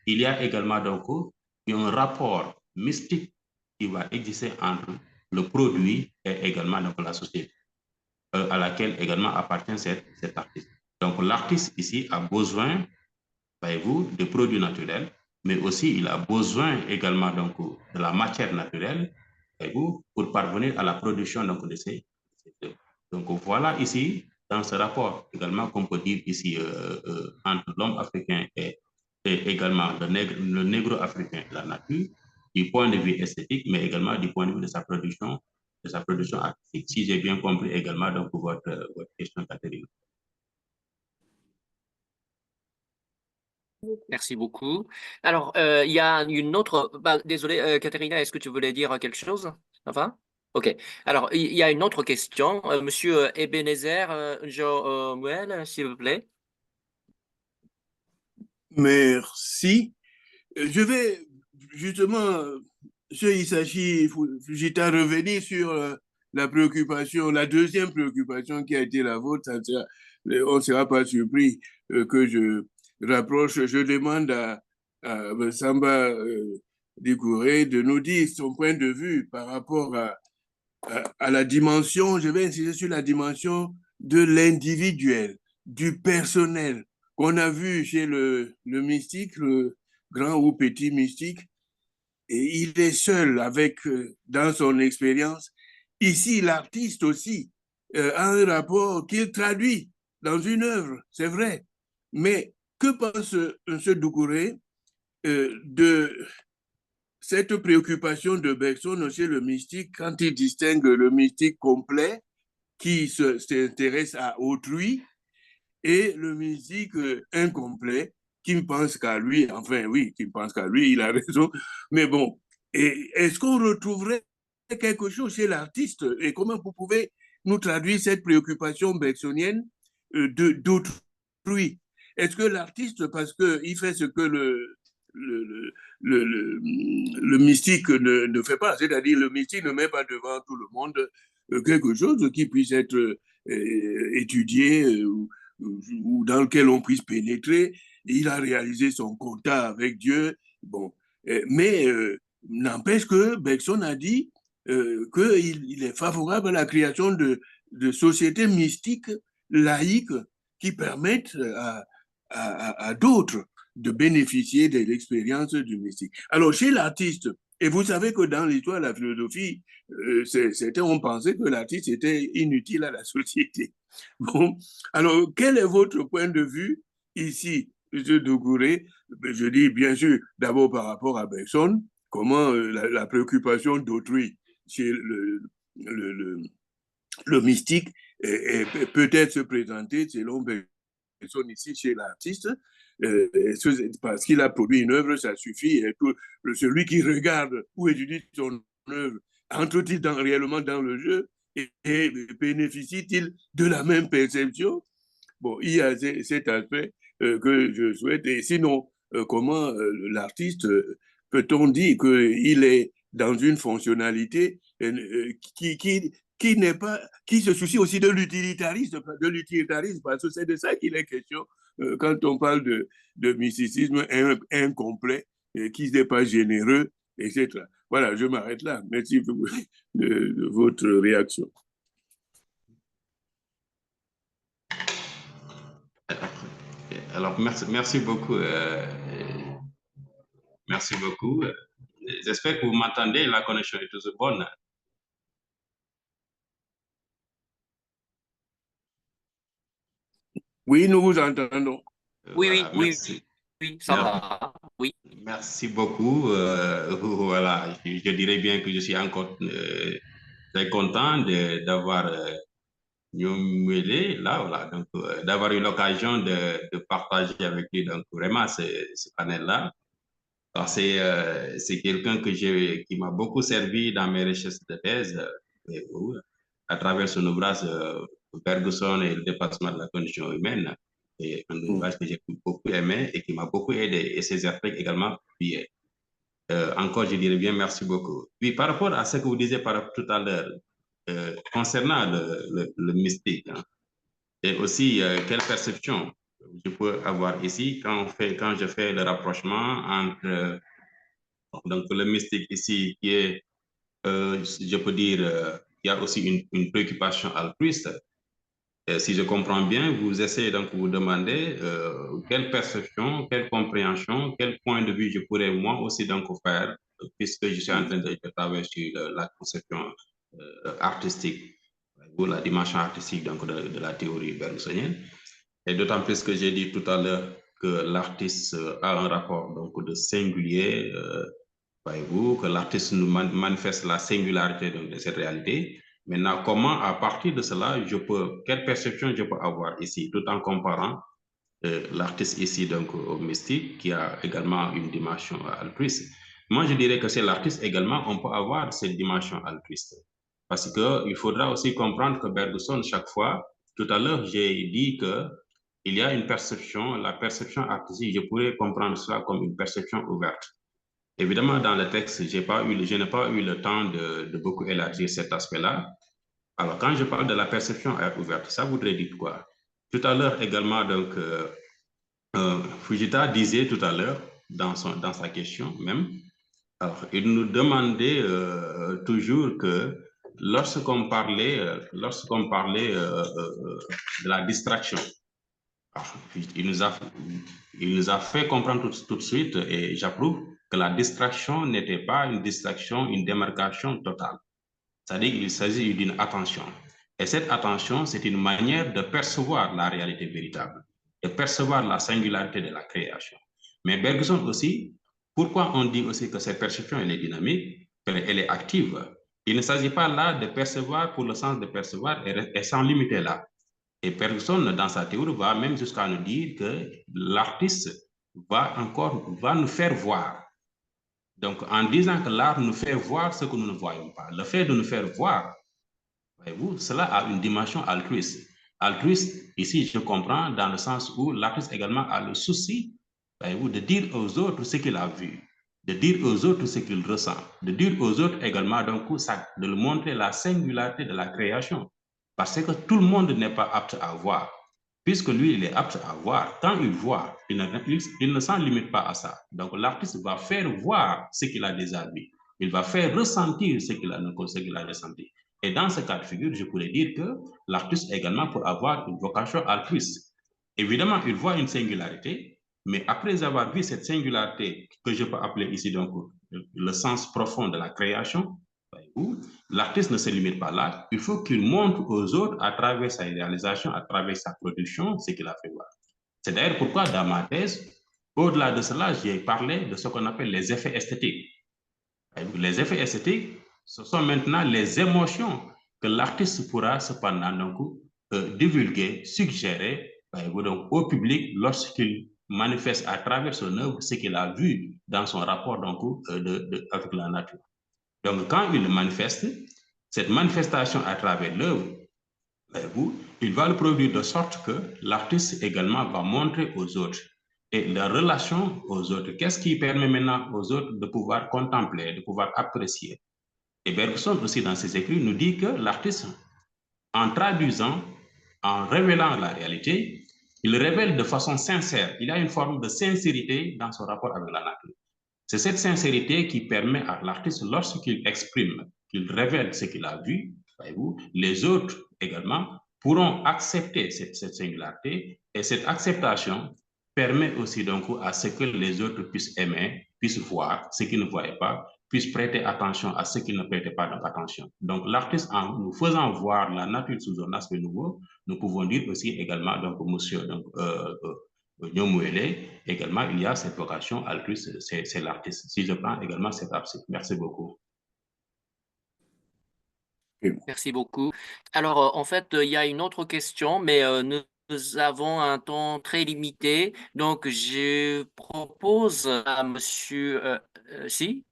il y a également donc un rapport mystique qui va exister entre le produit et également donc, la société à laquelle également appartient cet artiste. Donc l'artiste ici a besoin, voyez-vous, de produits naturels, mais aussi il a besoin également donc, de la matière naturelle, voyez-vous, pour parvenir à la production donc, de ces œuvres. Donc voilà ici, dans ce rapport également qu'on peut dire ici entre l'homme africain et également le négro-africain et la nature, du point de vue esthétique, mais également du point de vue de sa production artistique. Si j'ai bien compris également donc, votre question, Catherine. Merci beaucoup. Alors, il y a une autre... désolé, Katharina, est-ce que tu voulais dire quelque chose? Ça va? OK. Alors, il y a une autre question. Monsieur Ebenezer Joël, s'il vous plaît. Merci. Je vais justement, il s'agit, j'étais revenu sur la préoccupation, la deuxième préoccupation qui a été la vôtre. On ne sera pas surpris que je rapproche, je demande à Samba Doucouré de nous dire son point de vue par rapport à la dimension, je vais insister sur la dimension de l'individuel, du personnel, qu'on a vu chez le mystique, le grand ou petit mystique, et il est seul avec, dans son expérience. Ici, l'artiste aussi a un rapport qu'il traduit dans une œuvre, c'est vrai. Mais que pense M. Doucouré de cette préoccupation de Bergson chez le mystique quand il distingue le mystique complet qui s'intéresse à autrui et le mystique incomplet qui ne pense qu'à lui, enfin oui, qui ne pense qu'à lui, il a raison, mais bon, est-ce qu'on retrouverait quelque chose chez l'artiste et comment vous pouvez nous traduire cette préoccupation bergsonienne d'autrui? Est-ce que l'artiste, parce qu'il fait ce que le mystique ne fait pas, c'est-à-dire le mystique ne met pas devant tout le monde quelque chose qui puisse être étudié ou dans lequel on puisse pénétrer. Il a réalisé son quota avec Dieu. Bon, mais n'empêche que Bergson a dit qu'il est favorable à la création de sociétés mystiques, laïques, qui permettent à d'autres de bénéficier de l'expérience du mystique. Alors, chez l'artiste, et vous savez que dans l'histoire de la philosophie, certains ont pensé que l'artiste était inutile à la société. Bon, alors, quel est votre point de vue ici, M. Doucouré? Je dis bien sûr, d'abord par rapport à Bergson, comment la préoccupation d'autrui chez le mystique peut-être se présenter selon Bergson ici chez l'artiste, parce qu'il a produit une œuvre, ça suffit. Et celui qui regarde ou étudie son œuvre, entre-t-il réellement dans le jeu et bénéficie-t-il de la même perception? Bon, il y a cet aspect que je souhaite. Et sinon, comment l'artiste, peut-on dire qu'il est dans une fonctionnalité qui se soucie aussi de l'utilitarisme, parce que c'est de ça qu'il est question quand on parle de mysticisme incomplet, qui n'est pas généreux, etc. Voilà, je m'arrête là. Merci de votre réaction. Alors, merci beaucoup. Merci beaucoup. J'espère que vous m'entendez, la connexion est toujours bonne. Oui, nous vous entendons. Oui, Voilà, oui, merci. oui, ça va. Oui. Merci beaucoup. Voilà, je dirais bien que je suis encore très content d'avoir mêlé là, voilà, donc d'avoir eu l'occasion de partager avec lui donc vraiment ce panel-là. C'est quelqu'un qui m'a beaucoup servi dans mes recherches de thèse à travers son ouvrage Bergson et le dépassement de la condition humaine. Et un ouvrage que j'ai beaucoup aimé et qui m'a beaucoup aidé. Et ses articles également publiés. Encore, je dirais bien merci beaucoup. Puis par rapport à ce que vous disiez tout à l'heure, concernant le mystique, hein, et aussi quelle perception je peux avoir ici quand je fais le rapprochement entre donc le mystique ici qui est, je peux dire, il y a aussi une préoccupation altruiste. Si je comprends bien, vous essayez donc de vous demander quelle perception, quelle compréhension, quel point de vue je pourrais moi aussi donc faire, puisque je suis en train de travailler sur la conception artistique, ou la dimension artistique donc de la théorie bergsonienne. Et d'autant plus que j'ai dit tout à l'heure que l'artiste a un rapport donc de singulier, voyez-vous, que l'artiste nous manifeste la singularité donc, de cette réalité. Maintenant, comment, à partir de cela, quelle perception je peux avoir ici, tout en comparant l'artiste ici, donc, au mystique, qui a également une dimension altruiste. Moi, je dirais que c'est l'artiste également, on peut avoir cette dimension altruiste. Parce qu'il faudra aussi comprendre que Bergson, chaque fois, tout à l'heure, j'ai dit qu'il y a une perception, la perception artistique, je pourrais comprendre cela comme une perception ouverte. Évidemment, dans le texte, je n'ai pas eu le temps de beaucoup élargir cet aspect-là. Alors, quand je parle de la perception ouverte, ça voudrait dire quoi? Tout à l'heure également, donc, Fujita disait tout à l'heure, dans sa question même, alors, il nous demandait toujours que lorsqu'on parlait de la distraction, alors, il nous a fait comprendre tout de suite, et j'approuve, que la distraction n'était pas une distraction, une démarcation totale. C'est-à-dire qu'il s'agit d'une attention. Et cette attention, c'est une manière de percevoir la réalité véritable, de percevoir la singularité de la création. Mais Bergson aussi, pourquoi on dit aussi que cette perception, elle est dynamique, elle est active? Il ne s'agit pas là de percevoir pour le sens de percevoir et sans limiter là. Et Bergson, dans sa théorie, va même jusqu'à nous dire que l'artiste va nous faire voir. Donc, en disant que l'art nous fait voir ce que nous ne voyons pas, le fait de nous faire voir, voyez-vous, cela a une dimension altruiste. Altruiste, ici, je comprends dans le sens où l'artiste également a le souci, voyez-vous, de dire aux autres ce qu'il a vu, de dire aux autres ce qu'il ressent, de dire aux autres également, donc, de leur montrer la singularité de la création. Parce que tout le monde n'est pas apte à voir. Puisque lui, il est apte à voir. Quand il voit, il ne s'en limite pas à ça. Donc, l'artiste va faire voir ce qu'il a déjà vu. Il va faire ressentir ce qu'il a ressenti. Et dans ce cas de figure, je pourrais dire que l'artiste également peut avoir une vocation altruiste. Évidemment, il voit une singularité, mais après avoir vu cette singularité, que je peux appeler ici donc le sens profond de la création, l'artiste ne se limite pas là, il faut qu'il montre aux autres à travers sa réalisation, à travers sa production, ce qu'il a fait voir. C'est d'ailleurs pourquoi dans ma thèse, au-delà de cela, j'ai parlé de ce qu'on appelle les effets esthétiques. Les effets esthétiques, ce sont maintenant les émotions que l'artiste pourra cependant donc, divulguer, suggérer donc, au public lorsqu'il manifeste à travers son œuvre ce qu'il a vu dans son rapport donc, avec la nature. Donc, quand il le manifeste, cette manifestation à travers l'œuvre, il va le produire de sorte que l'artiste également va montrer aux autres. Et la relation aux autres, qu'est-ce qui permet maintenant aux autres de pouvoir contempler, de pouvoir apprécier? Et Bergson aussi dans ses écrits nous dit que l'artiste, en traduisant, en révélant la réalité, il révèle de façon sincère. Il a une forme de sincérité dans son rapport avec la nature. C'est cette sincérité qui permet à l'artiste, lorsqu'il exprime, qu'il révèle ce qu'il a vu, voyez-vous, les autres également pourront accepter cette singularité, et cette acceptation permet aussi donc à ce que les autres puissent aimer, puissent voir ce qu'ils ne voyaient pas, puissent prêter attention à ce qu'ils ne prêtaient pas attention. Donc l'artiste, en nous faisant voir la nature sous un aspect nouveau, nous pouvons dire aussi également, donc monsieur, donc, également, il y a cette vocation altruiste, c'est l'artiste. Si je prends également cet aspect. Merci beaucoup. Merci beaucoup. Alors, en fait, il y a une autre question, mais nous avons un temps très limité. Donc, je propose à monsieur... si?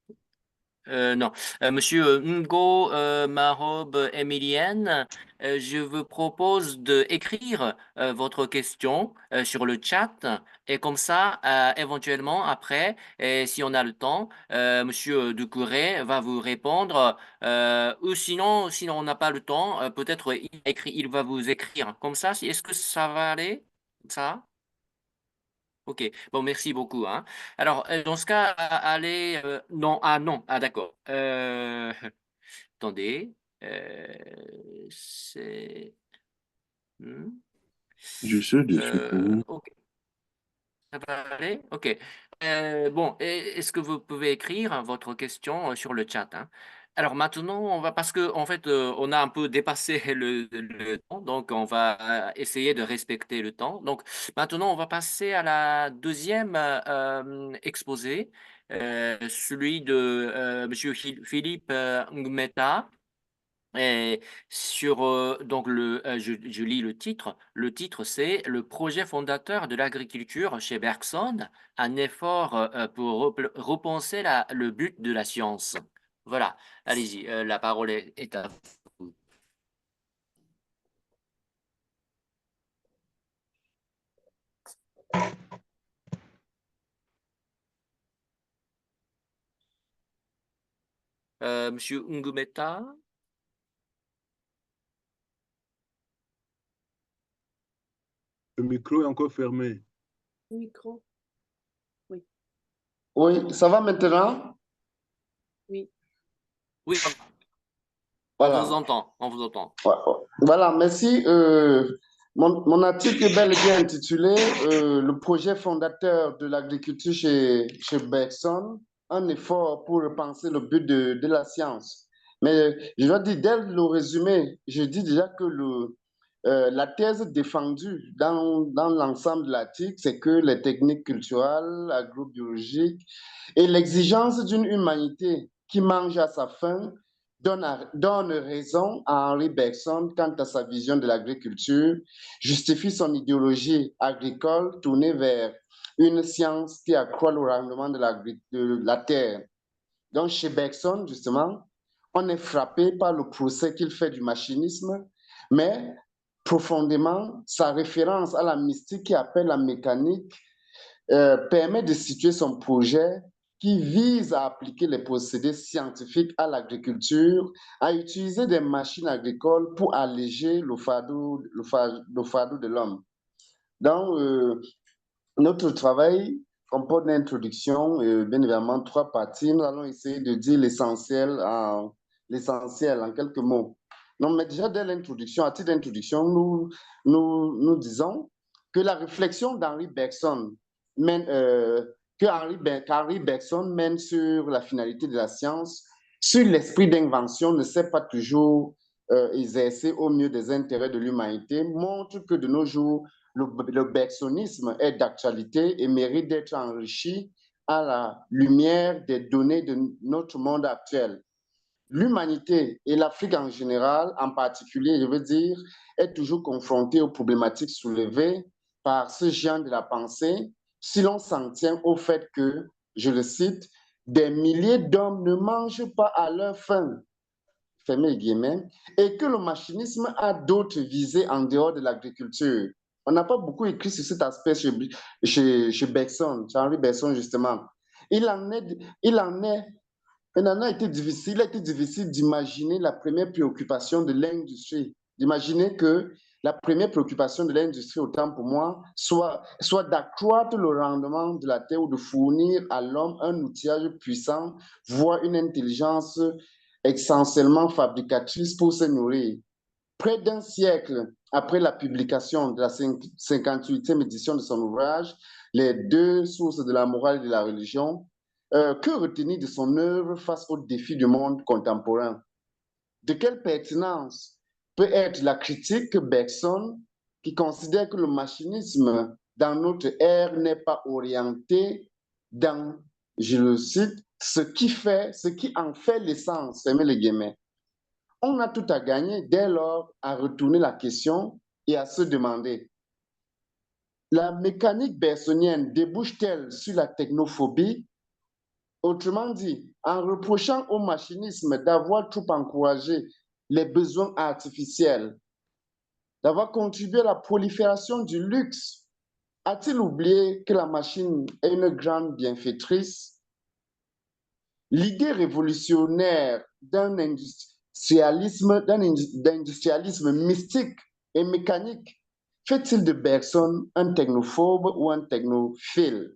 Non, monsieur Ngo Marob Emilienne, je vous propose d'écrire votre question sur le chat et comme ça, éventuellement après, et si on a le temps, monsieur Ducouré va vous répondre ou sinon on n'a pas le temps, peut-être il va vous écrire. Comme ça, est-ce que ça va aller? Ça? Ok, bon, merci beaucoup, hein. Alors, dans ce cas, allez, non, non, d'accord. Attendez, c'est... hmm, Je sais dessus. ok, ça va aller? Ok. Bon, est-ce que vous pouvez écrire votre question sur le chat, hein? Alors maintenant, on va parce que en fait, on a un peu dépassé le temps, donc on va essayer de respecter le temps. Donc maintenant, on va passer à la deuxième exposé, celui de Monsieur Philippe Ngmeta. Et sur donc je lis le titre. Le titre c'est Le projet fondateur de l'agriculture chez Bergson, un effort pour repenser le but de la science. Voilà, allez-y, la parole est à vous. Monsieur Ngumeta? Le micro est encore fermé. Micro. Oui. Oui, ça va maintenant? Oui. Oui, on Voilà. vous entend, on vous entend. Voilà, merci. Mon article est bel et bien intitulé Le projet fondateur de l'agriculture chez Bergson, un effort pour repenser le but de la science. Mais je dois dire, dès le résumé, je dis déjà que la thèse défendue dans l'ensemble de l'article, c'est que les techniques culturelles, agrobiologiques et l'exigence d'une humanité qui mange à sa faim donne raison à Henri Bergson quant à sa vision de l'agriculture, justifie son idéologie agricole tournée vers une science qui accroît le rendement de la terre. Donc, chez Bergson, justement, on est frappé par le procès qu'il fait du machinisme, mais profondément, sa référence à la mystique qui appelle la mécanique permet de situer son projet qui vise à appliquer les procédés scientifiques à l'agriculture, à utiliser des machines agricoles pour alléger le fardeau de l'homme. Donc, notre travail comporte une introduction, bien évidemment, 3 parties. Nous allons essayer de dire l'essentiel en quelques mots. Non, mais déjà, dès l'introduction, à titre d'introduction, nous disons que la réflexion d'Henri Bergson qu'Henri Bergson mène sur la finalité de la science, sur l'esprit d'invention, ne s'est pas toujours exercé au mieux des intérêts de l'humanité, montre que de nos jours, le bergsonisme est d'actualité et mérite d'être enrichi à la lumière des données de notre monde actuel. L'humanité et l'Afrique en général, en particulier, je veux dire, est toujours confrontée aux problématiques soulevées par ce genre de la pensée, si l'on s'en tient au fait que, je le cite, des milliers d'hommes ne mangent pas à leur faim, fermez les guillemets, et que le machinisme a d'autres visées en dehors de l'agriculture. On n'a pas beaucoup écrit sur cet aspect chez Bergson, chez Henri Bergson justement. Il en a été difficile d'imaginer la première préoccupation de l'industrie, d'imaginer que la première préoccupation de l'industrie, autant pour moi, soit d'accroître le rendement de la terre ou de fournir à l'homme un outillage puissant, voire une intelligence essentiellement fabricatrice pour se nourrir. Près d'un siècle après la publication de la 58e édition de son ouvrage, Les 2 sources de la morale et de la religion, que retenir de son œuvre face aux défis du monde contemporain? De quelle pertinence peut être la critique que Bergson, qui considère que le machinisme dans notre ère n'est pas orienté dans, je le cite, ce qui en fait l'essence, fermez les guillemets. On a tout à gagner dès lors à retourner la question et à se demander, la mécanique bergsonienne débouche-t-elle sur la technophobie? Autrement dit, en reprochant au machinisme d'avoir trop encouragé les besoins artificiels, d'avoir contribué à la prolifération du luxe, a-t-il oublié que la machine est une grande bienfaitrice? L'idée révolutionnaire d'un industrialisme mystique et mécanique fait-il de Bergson un technophobe ou un technophile?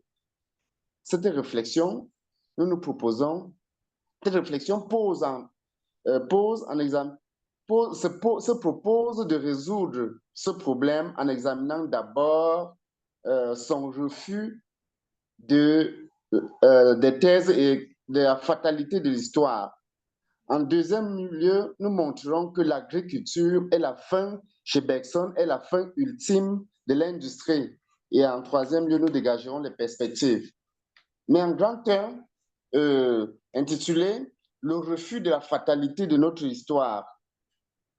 Cette réflexion, nous proposons, cette réflexion se propose de résoudre ce problème en examinant d'abord son refus des thèses et de la fatalité de l'histoire. En deuxième lieu, nous montrerons que l'agriculture est la fin, chez Bergson, est la fin ultime de l'industrie. Et en troisième lieu, nous dégagerons les perspectives. Mais en grand terme, intitulé « Le refus de la fatalité de notre histoire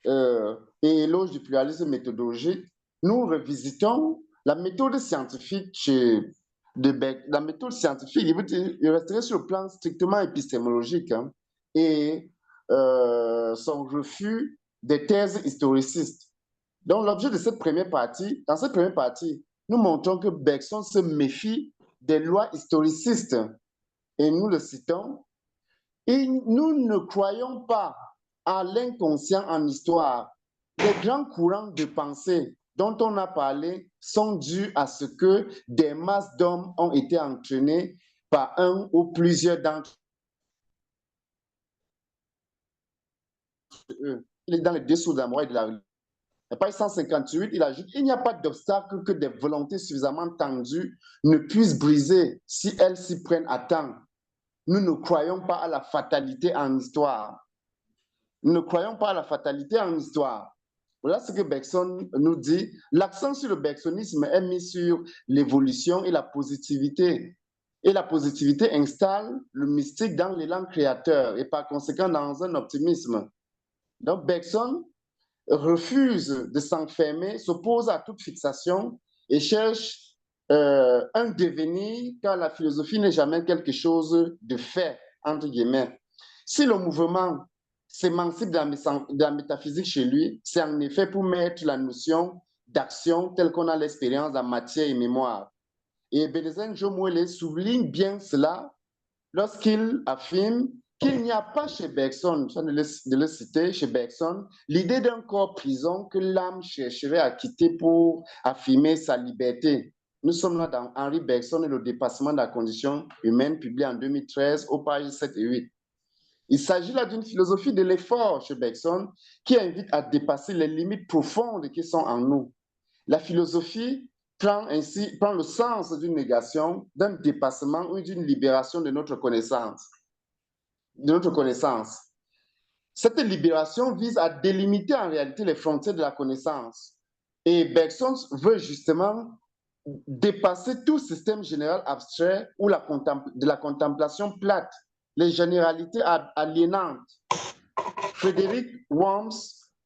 et éloge du pluralisme méthodologique », nous revisitons la méthode scientifique de Bergson. La méthode scientifique, il resterait sur le plan strictement épistémologique, hein, et son refus des thèses historicistes. Donc, l'objet de cette première partie, dans cette première partie, nous montrons que Bergson se méfie des lois historicistes. Et nous le citons, Et nous ne croyons pas à l'inconscient en histoire. Les grands courants de pensée dont on a parlé sont dus à ce que des masses d'hommes ont été entraînés par un ou plusieurs d'entre eux. Il est dans les dessous de la morale et de la religion. À page 158, il ajoute, il n'y a pas d'obstacle que des volontés suffisamment tendues ne puissent briser si elles s'y prennent à temps. Nous ne croyons pas à la fatalité en histoire. Nous ne croyons pas à la fatalité en histoire. Voilà ce que Bergson nous dit. L'accent sur le bergsonisme est mis sur l'évolution et la positivité. Et la positivité installe le mystique dans l'élan créateur et par conséquent dans un optimisme. Donc Bergson refuse de s'enfermer, s'oppose à toute fixation et cherche un devenir, car la philosophie n'est jamais quelque chose de fait, entre guillemets. Si le mouvement s'émancipe de la métaphysique chez lui, c'est en effet pour mettre la notion d'action telle qu'on a l'expérience en matière et mémoire. Et Ebenezer Njomwele souligne bien cela lorsqu'il affirme qu'il n'y a pas chez Bergson, de le citer, chez Bergson, l'idée d'un corps prison que l'âme chercherait à quitter pour affirmer sa liberté. Nous sommes là dans Henri Bergson et le dépassement de la condition humaine, publié en 2013 aux pages 7 et 8. Il s'agit là d'une philosophie de l'effort chez Bergson qui invite à dépasser les limites profondes qui sont en nous. La philosophie prend le sens d'une négation, d'un dépassement ou d'une libération de notre connaissance. Cette libération vise à délimiter en réalité les frontières de la connaissance. Et Bergson veut justement dépasser tout système général abstrait ou de la contemplation plate, les généralités aliénantes. Frédéric Worms,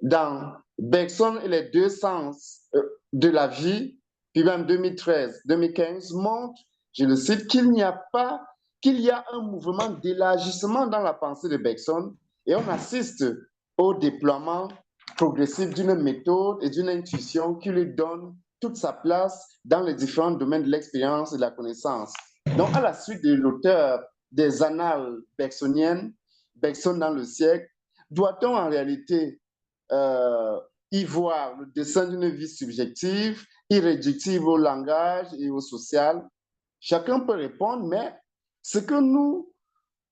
dans Bergson et les deux sens de la vie, puis en 2013-2015, montre, je le cite, qu'il y a un mouvement d'élargissement dans la pensée de Bergson et on assiste au déploiement progressif d'une méthode et d'une intuition qui lui donne toute sa place dans les différents domaines de l'expérience et de la connaissance. Donc, à la suite de l'auteur des annales bergsoniennes, Bergson dans le siècle, doit-on en réalité y voir le dessin d'une vie subjective, irréductible au langage et au social? Chacun peut répondre, mais ce que nous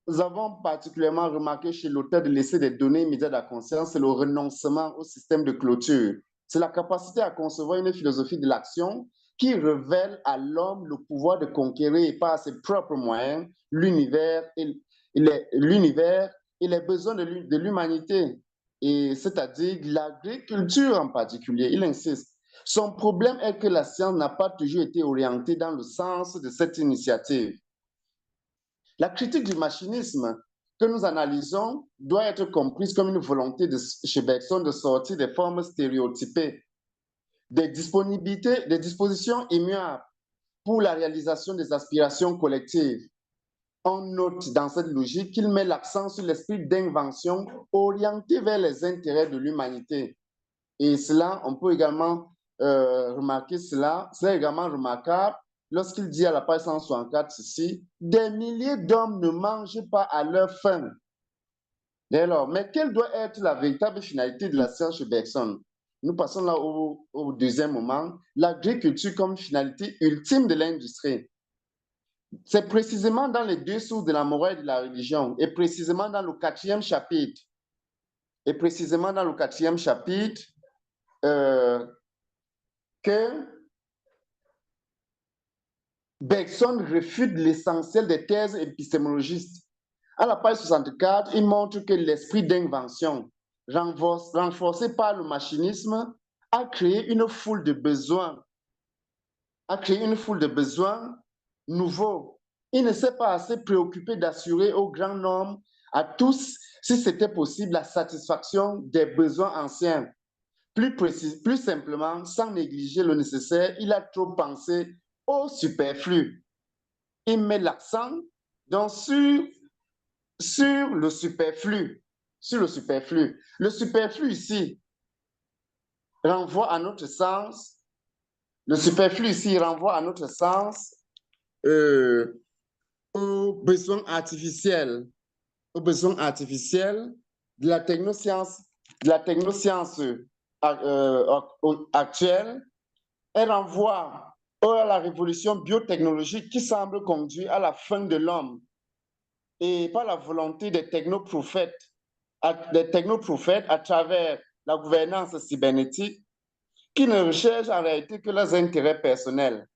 avons particulièrement remarqué chez l'auteur de l'essai des données immédiates de la conscience, c'est le renoncement au système de clôture. C'est la capacité à concevoir une philosophie de l'action qui révèle à l'homme le pouvoir de conquérir par ses propres moyens l'univers et les besoins de l'humanité, et c'est-à-dire l'agriculture en particulier. Il insiste. Son problème est que la science n'a pas toujours été orientée dans le sens de cette initiative. La critique du machinisme que nous analysons doit être comprise comme une volonté chez Bergson de sortir des formes stéréotypées, des dispositions immuables pour la réalisation des aspirations collectives. On note dans cette logique qu'il met l'accent sur l'esprit d'invention orienté vers les intérêts de l'humanité. Et cela, on peut également remarquer cela, c'est également remarquable lorsqu'il dit à la page 164 ceci, des milliers d'hommes ne mangent pas à leur faim. Dès lors, mais quelle doit être la véritable finalité de la science chez Bergson? Nous passons là au deuxième moment, l'agriculture comme finalité ultime de l'industrie. C'est précisément dans les deux sources de la morale et de la religion, et précisément dans le quatrième chapitre, que Bergson réfute l'essentiel des thèses épistémologistes. À la page 64, il montre que l'esprit d'invention, renforcé par le machinisme, a créé une foule de besoins nouveaux. Il ne s'est pas assez préoccupé d'assurer au grand nombre, à tous, si c'était possible, la satisfaction des besoins anciens. Plus simplement, sans négliger le nécessaire, il a trop pensé au superflu. Il met l'accent donc sur le superflu. Le superflu ici renvoie à notre sens. Aux besoins artificiels. aux besoins artificiels de la technoscience actuelle. Elle renvoie à la révolution biotechnologique qui semble conduire à la fin de l'homme et par la volonté des technoprophètes à travers la gouvernance cybernétique qui ne recherchent en réalité que les intérêts personnels.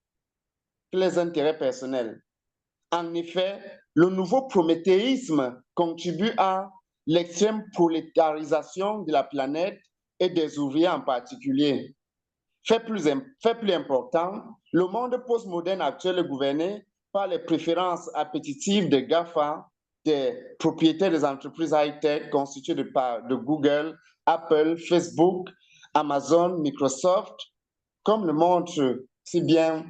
En effet, le nouveau prométhéisme contribue à l'extrême prolétarisation de la planète et des ouvriers en particulier. Fait plus important, le monde postmoderne actuel est gouverné par les préférences appétitives des GAFA, des propriétaires des entreprises high-tech constituées de Google, Apple, Facebook, Amazon, Microsoft, comme le montre si bien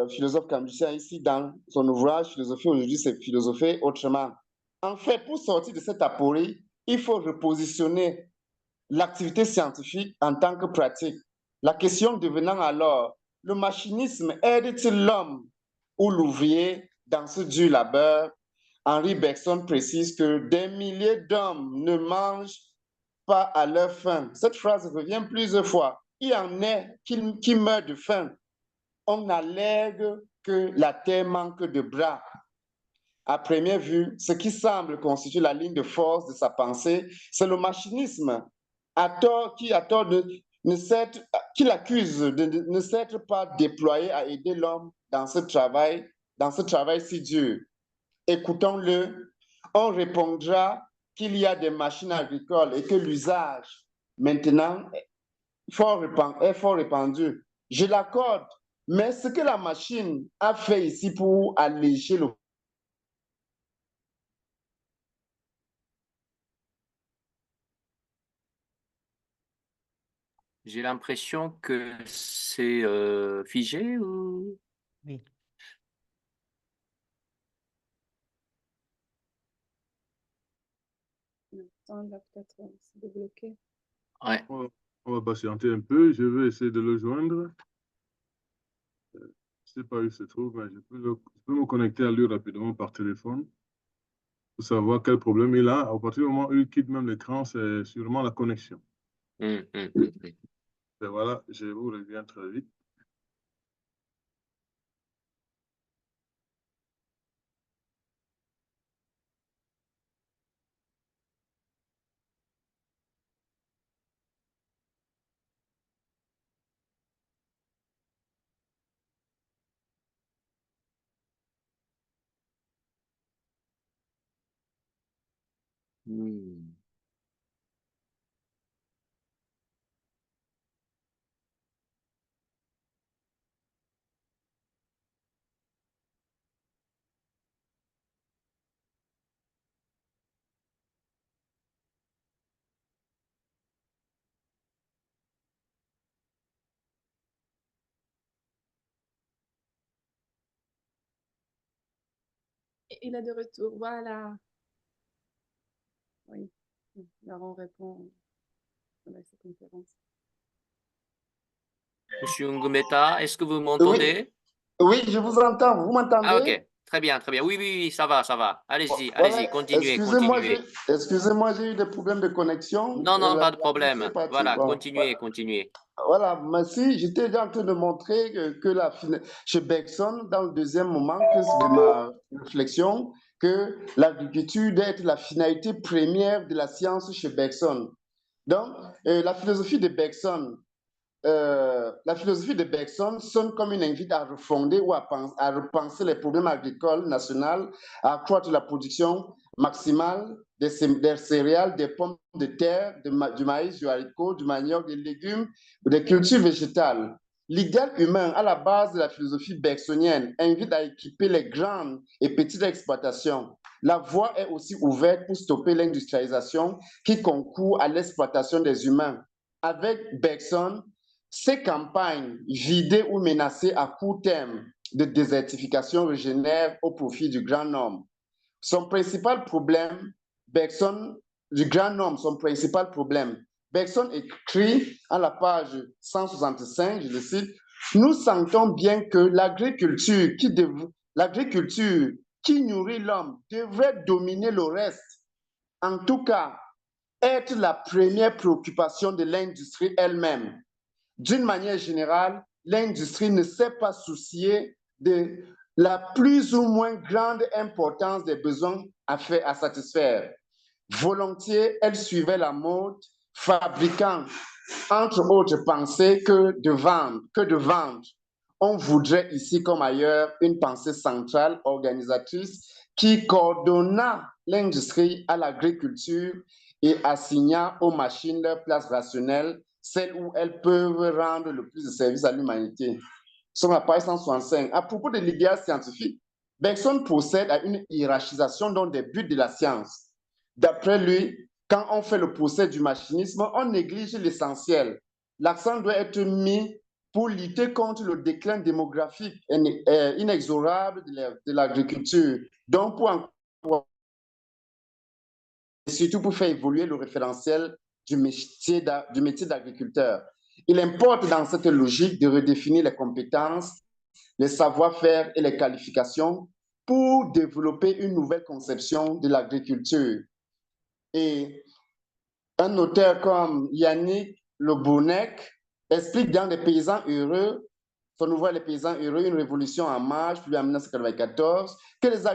philosophe cambridgien ici dans son ouvrage Philosophie aujourd'hui, c'est philosopher autrement. En fait, pour sortir de cette aporie, il faut repositionner l'activité scientifique en tant que pratique. La question devenant alors, le machinisme aide-t-il l'homme ou l'ouvrier dans ce dur labeur? Henri Bergson précise que des milliers d'hommes ne mangent pas à leur faim. Cette phrase revient plusieurs fois. Il y en a qui meurent de faim. On allègue que la terre manque de bras. À première vue, ce qui semble constituer la ligne de force de sa pensée, c'est le machinisme, qui l'accuse de ne s'être pas déployé à aider l'homme dans ce travail si dur. Écoutons-le, on répondra qu'il y a des machines agricoles et que l'usage maintenant est fort répandu. Je l'accorde, mais ce que la machine a fait ici pour alléger le J'ai l'impression que c'est figé ou... Oui. On va peut-être se débloquer. Ouais. On va patienter un peu. Je vais essayer de le joindre. Je ne sais pas où il se trouve, mais je peux me connecter à lui rapidement par téléphone pour savoir quel problème il a. À partir du moment où il quitte même l'écran, c'est sûrement la connexion. Et voilà, je vous reviens très vite. Il est de retour, voilà. Oui, alors on répond à cette conférence. Monsieur Ngumeta, est-ce que vous m'entendez? Oui, je vous entends. Vous m'entendez? Ah, ok. Très bien, très bien. Oui, oui, oui, ça va, ça va. Allez-y, Voilà. allez-y, continuez, Excusez-moi, continuez. excusez-moi, j'ai eu des problèmes de connexion. Non, non, La pas de problème. est partie. Voilà, Bon, continuez, continuez. Voilà, merci. J'étais déjà en train de montrer que chez Bergson, dans le deuxième moment de ma réflexion, que l'agriculture doit être la finalité première de la science chez Bergson. Donc, la philosophie de Bergson sonne comme une invite à refonder ou à repenser les problèmes agricoles nationaux, à accroître la production maximale des céréales, des pommes de terre, du maïs, du haricot, du manioc, des légumes, des cultures végétales. L'idéal humain, à la base de la philosophie bergsonienne, invite à équiper les grandes et petites exploitations. La voie est aussi ouverte pour stopper l'industrialisation qui concourt à l'exploitation des humains. Avec Bergson, ces campagnes vidées ou menacées à court terme de désertification régénèrent au profit du grand nombre. Son principal problème, Bergson écrit à la page 165, je le cite, « Nous sentons bien que l'agriculture qui nourrit l'homme devrait dominer le reste. En tout cas, être la première préoccupation de l'industrie elle-même. D'une manière générale, l'industrie ne s'est pas souciée de la plus ou moins grande importance des besoins à satisfaire. Volontiers, elle suivait la mode, fabriquant, entre autres pensées, que de vendre. On voudrait ici comme ailleurs une pensée centrale, organisatrice, qui coordonna l'industrie à l'agriculture et assigna aux machines leur place rationnelle, celle où elles peuvent rendre le plus de service à l'humanité. Sur la page 165, à propos de l'idéal scientifique, Bergson procède à une hiérarchisation dans des buts de la science. D'après lui, quand on fait le procès du machinisme, on néglige l'essentiel. L'accent doit être mis pour lutter contre le déclin démographique inexorable de l'agriculture, donc pour et surtout pour faire évoluer le référentiel du métier d'agriculteur. Il importe dans cette logique de redéfinir les compétences, les savoir-faire et les qualifications pour développer une nouvelle conception de l'agriculture. Et un auteur comme Yannick Le Bourgneck explique dans Les Paysans heureux, son ouvrage Les Paysans heureux, une révolution en marche, publié en 1994, que les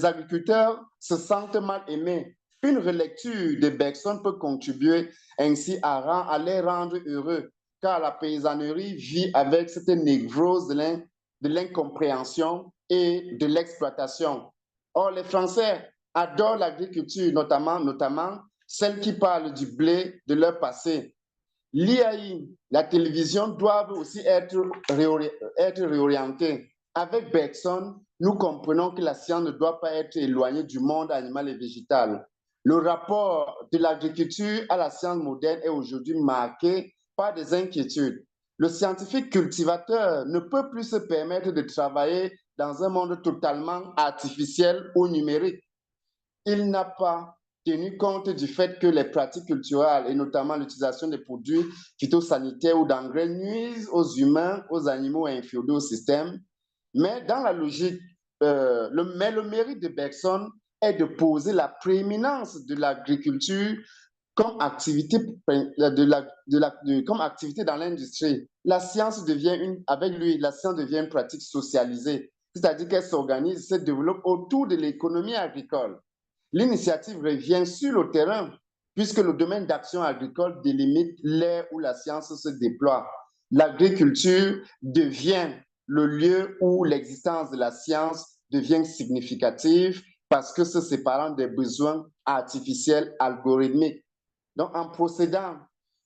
agriculteurs se sentent mal aimés. Une relecture de Bergson peut contribuer ainsi à les rendre heureux, car la paysannerie vit avec cette névrose de l'incompréhension et de l'exploitation. Or, les Français adorent l'agriculture, notamment celle qui parle du blé de leur passé. L'IAI, la télévision doivent aussi être réorientées. Avec Bergson, nous comprenons que la science ne doit pas être éloignée du monde animal et végétal. Le rapport de l'agriculture à la science moderne est aujourd'hui marqué par des inquiétudes. Le scientifique cultivateur ne peut plus se permettre de travailler dans un monde totalement artificiel ou numérique. Il n'a pas tenu compte du fait que les pratiques culturelles, et notamment l'utilisation des produits phytosanitaires ou d'engrais, nuisent aux humains, aux animaux et inféodés au système. Mais dans la logique, le mérite de Bergson est de poser la prééminence de l'agriculture comme activité, comme activité dans l'industrie. La science avec lui, la science devient une pratique socialisée, c'est-à-dire qu'elle s'organise, se développe autour de l'économie agricole. L'initiative revient sur le terrain, puisque le domaine d'action agricole délimite l'aire où la science se déploie. L'agriculture devient le lieu où l'existence de la science devient significative parce que se séparant des besoins artificiels algorithmiques. Donc, en procédant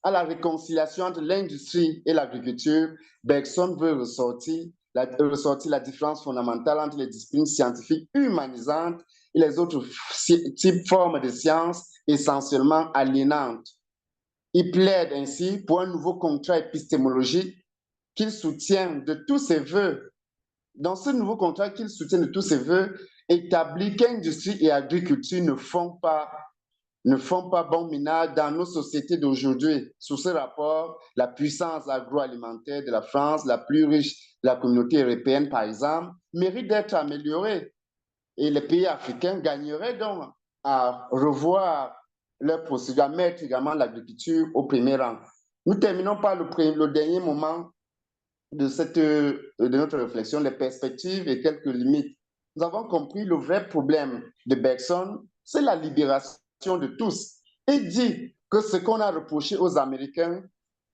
à la réconciliation entre l'industrie et l'agriculture, Bergson veut ressortir la différence fondamentale entre les disciplines scientifiques humanisantes et les autres formes de sciences essentiellement aliénantes. Il plaide ainsi pour un nouveau contrat épistémologique qu'il soutient de tous ses voeux. Dans ce nouveau contrat qu'il soutient de tous ses voeux, établit qu'industrie et agriculture ne font pas bon ménage dans nos sociétés d'aujourd'hui. Sous ce rapport, la puissance agroalimentaire de la France, la plus riche de la communauté européenne par exemple, mérite d'être améliorée. Et les pays africains gagneraient donc à revoir leur procédure, à mettre également l'agriculture au premier rang. Nous terminons par le dernier moment de notre réflexion, les perspectives et quelques limites. Nous avons compris le vrai problème de Bergson, c'est la libération de tous. Il dit que ce qu'on a reproché aux Américains,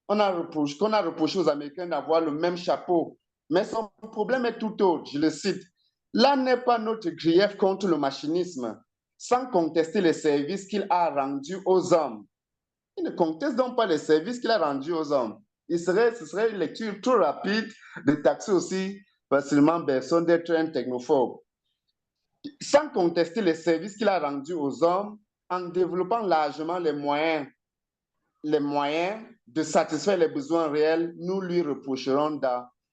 qu'on a reproché aux Américains d'avoir le même chapeau. Mais son problème est tout autre, je le cite. Là n'est pas notre grief contre le machinisme, sans contester les services qu'il a rendus aux hommes. Il ne conteste donc pas les services qu'il a rendus aux hommes. Ce serait une lecture trop rapide de taxer aussi facilement Bergson d'être un technophobe. Sans contester les services qu'il a rendus aux hommes, en développant largement les moyens de satisfaire les besoins réels, nous lui reprocherons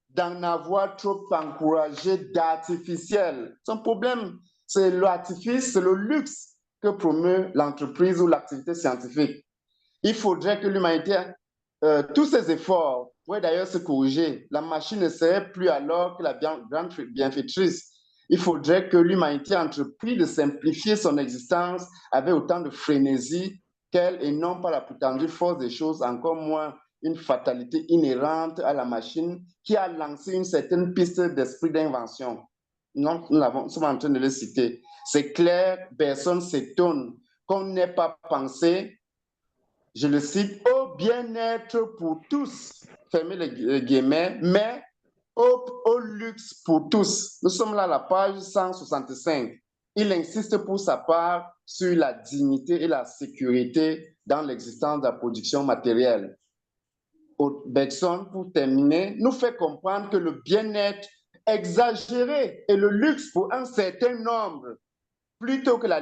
d'en avoir trop encouragé d'artificiel. Son problème, c'est l'artifice, c'est le luxe que promeut l'entreprise ou l'activité scientifique. Il faudrait que l'humanité, tous ses efforts pourraient d'ailleurs se corriger. La machine ne serait plus alors que la grande bienfaitrice. il faudrait que l'humanité entreprise de simplifier son existence avec autant de frénésie qu'elle et non pas la prétendue force des choses, encore moins une fatalité inhérente à la machine qui a lancé une certaine piste d'esprit d'invention. Nous sommes en train de le citer. C'est clair, personne s'étonne qu'on n'ait pas pensé, je le cite, au bien-être pour tous, fermez les guillemets, mais au luxe pour tous. Nous sommes là à la page 165. Il insiste pour sa part sur la dignité et la sécurité dans l'existence de la production matérielle. Bergson, pour terminer, nous fait comprendre que le bien-être exagéré et le luxe pour un certain nombre, plutôt que la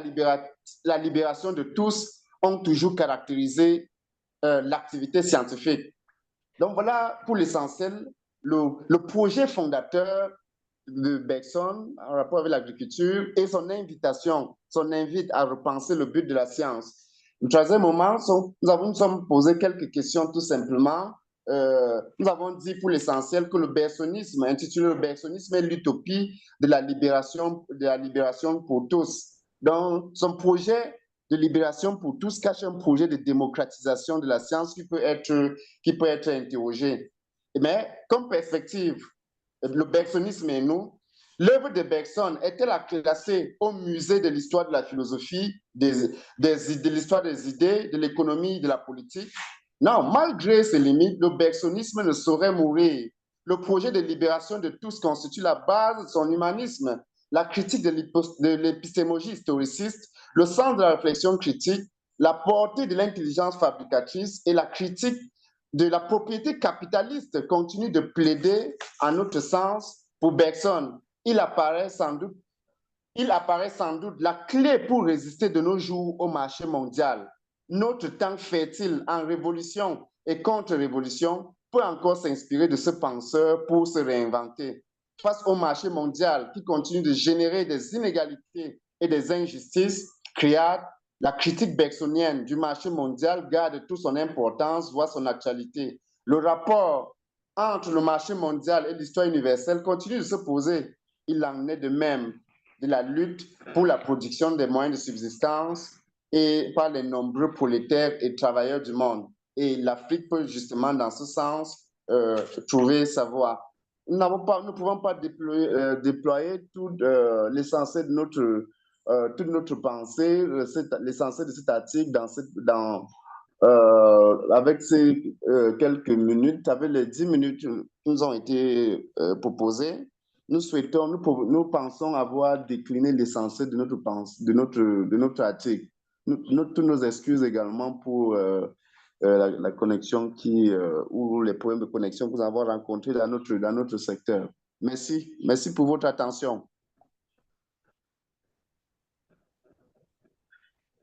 libération de tous, ont toujours caractérisé l'activité scientifique. Donc voilà pour l'essentiel, le projet fondateur de Bergson en rapport avec l'agriculture et son invitation, son invite à repenser le but de la science. Au troisième moment, nous sommes posé quelques questions tout simplement. Nous avons dit pour l'essentiel que le bergsonisme, intitulé le bergsonisme, est l'utopie de la libération pour tous. Donc, son projet de libération pour tous cache un projet de démocratisation de la science qui peut être interrogé. Mais comme perspective, le bergsonisme et nous, l'œuvre de Bergson est-elle à classer au musée de l'histoire de la philosophie, de l'histoire des idées, de l'économie, de la politique? Non, malgré ses limites, le bergsonisme ne saurait mourir. Le projet de libération de tous constitue la base de son humanisme. La critique de l'épistémologie historiciste, le sens de la réflexion critique, la portée de l'intelligence fabricatrice et la critique de la propriété capitaliste continue de plaider, en notre sens, pour Bergson. Il apparaît sans doute la clé pour résister de nos jours au marché mondial. Notre temps fertile en révolution et contre-révolution peut encore s'inspirer de ce penseur pour se réinventer. Face au marché mondial qui continue de générer des inégalités et des injustices créates, la critique bergsonienne du marché mondial garde toute son importance, voire son actualité. Le rapport entre le marché mondial et l'histoire universelle continue de se poser. Il en est de même de la lutte pour la production des moyens de subsistance et par les nombreux prolétaires et travailleurs du monde. Et l'Afrique peut justement, dans ce sens, trouver sa voie. Nous ne pouvons pas déployer tout l'essentiel de toute notre pensée, l'essentiel de cet article avec ces quelques minutes, avec les 10 minutes qui nous ont été proposées. Nous pensons avoir décliné l'essentiel de notre article. Toutes nos excuses également pour la connexion ou les problèmes de connexion que nous avons rencontrés dans notre secteur. Merci. Merci pour votre attention.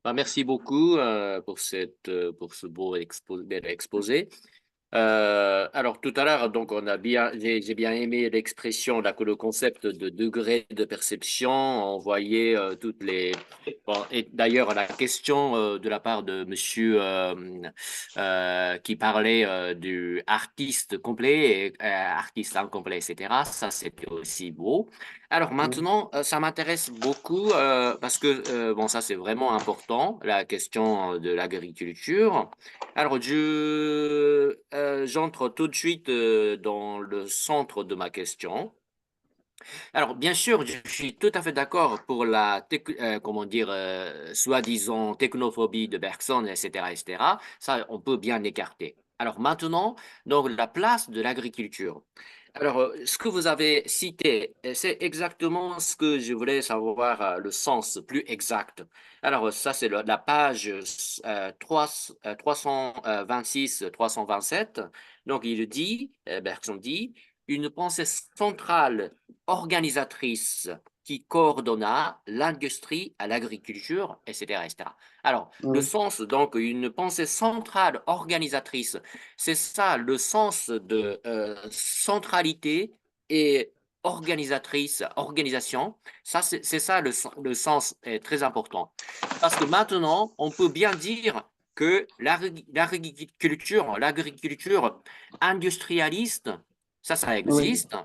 Merci beaucoup pour ce beau exposé. Alors tout à l'heure, donc j'ai bien aimé l'expression là que le concept de degré de perception, on voyait toutes les. Bon, et d'ailleurs la question de la part de Monsieur qui parlait du artiste complet et artiste incomplet, etc. Ça c'était aussi beau. Alors maintenant, ça m'intéresse beaucoup parce que bon, ça c'est vraiment important, la question de l'agriculture. Alors, j'entre tout de suite dans le centre de ma question. Alors, bien sûr, je suis tout à fait d'accord pour la, comment dire, soi-disant technophobie de Bergson, etc., etc. Ça, on peut bien l'écarter. Alors maintenant, donc la place de l'agriculture. Alors, ce que vous avez cité, c'est exactement ce que je voulais savoir, le sens plus exact. Alors, ça, c'est la page 326-327. Donc, il dit, Bergson dit, une pensée centrale organisatrice qui coordonna l'industrie à l'agriculture, etc., etc. Alors, le sens, donc, une pensée centrale organisatrice, c'est ça le sens de centralité et organisation. Ça, c'est ça le sens est très important. Parce que maintenant, on peut bien dire que l'agriculture industrialiste, ça existe.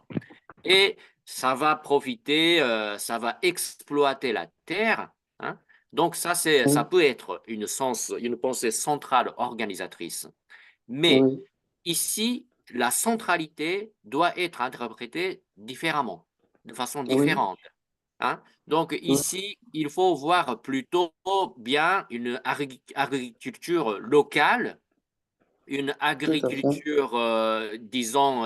Et ça va profiter, ça va exploiter la terre, hein. Donc ça peut être une pensée centrale organisatrice. Mais Oui, ici, la centralité doit être interprétée différemment, de façon oui, différente, hein. Donc oui, ici, il faut voir plutôt bien une agriculture locale, une tout à fait. agriculture, disons,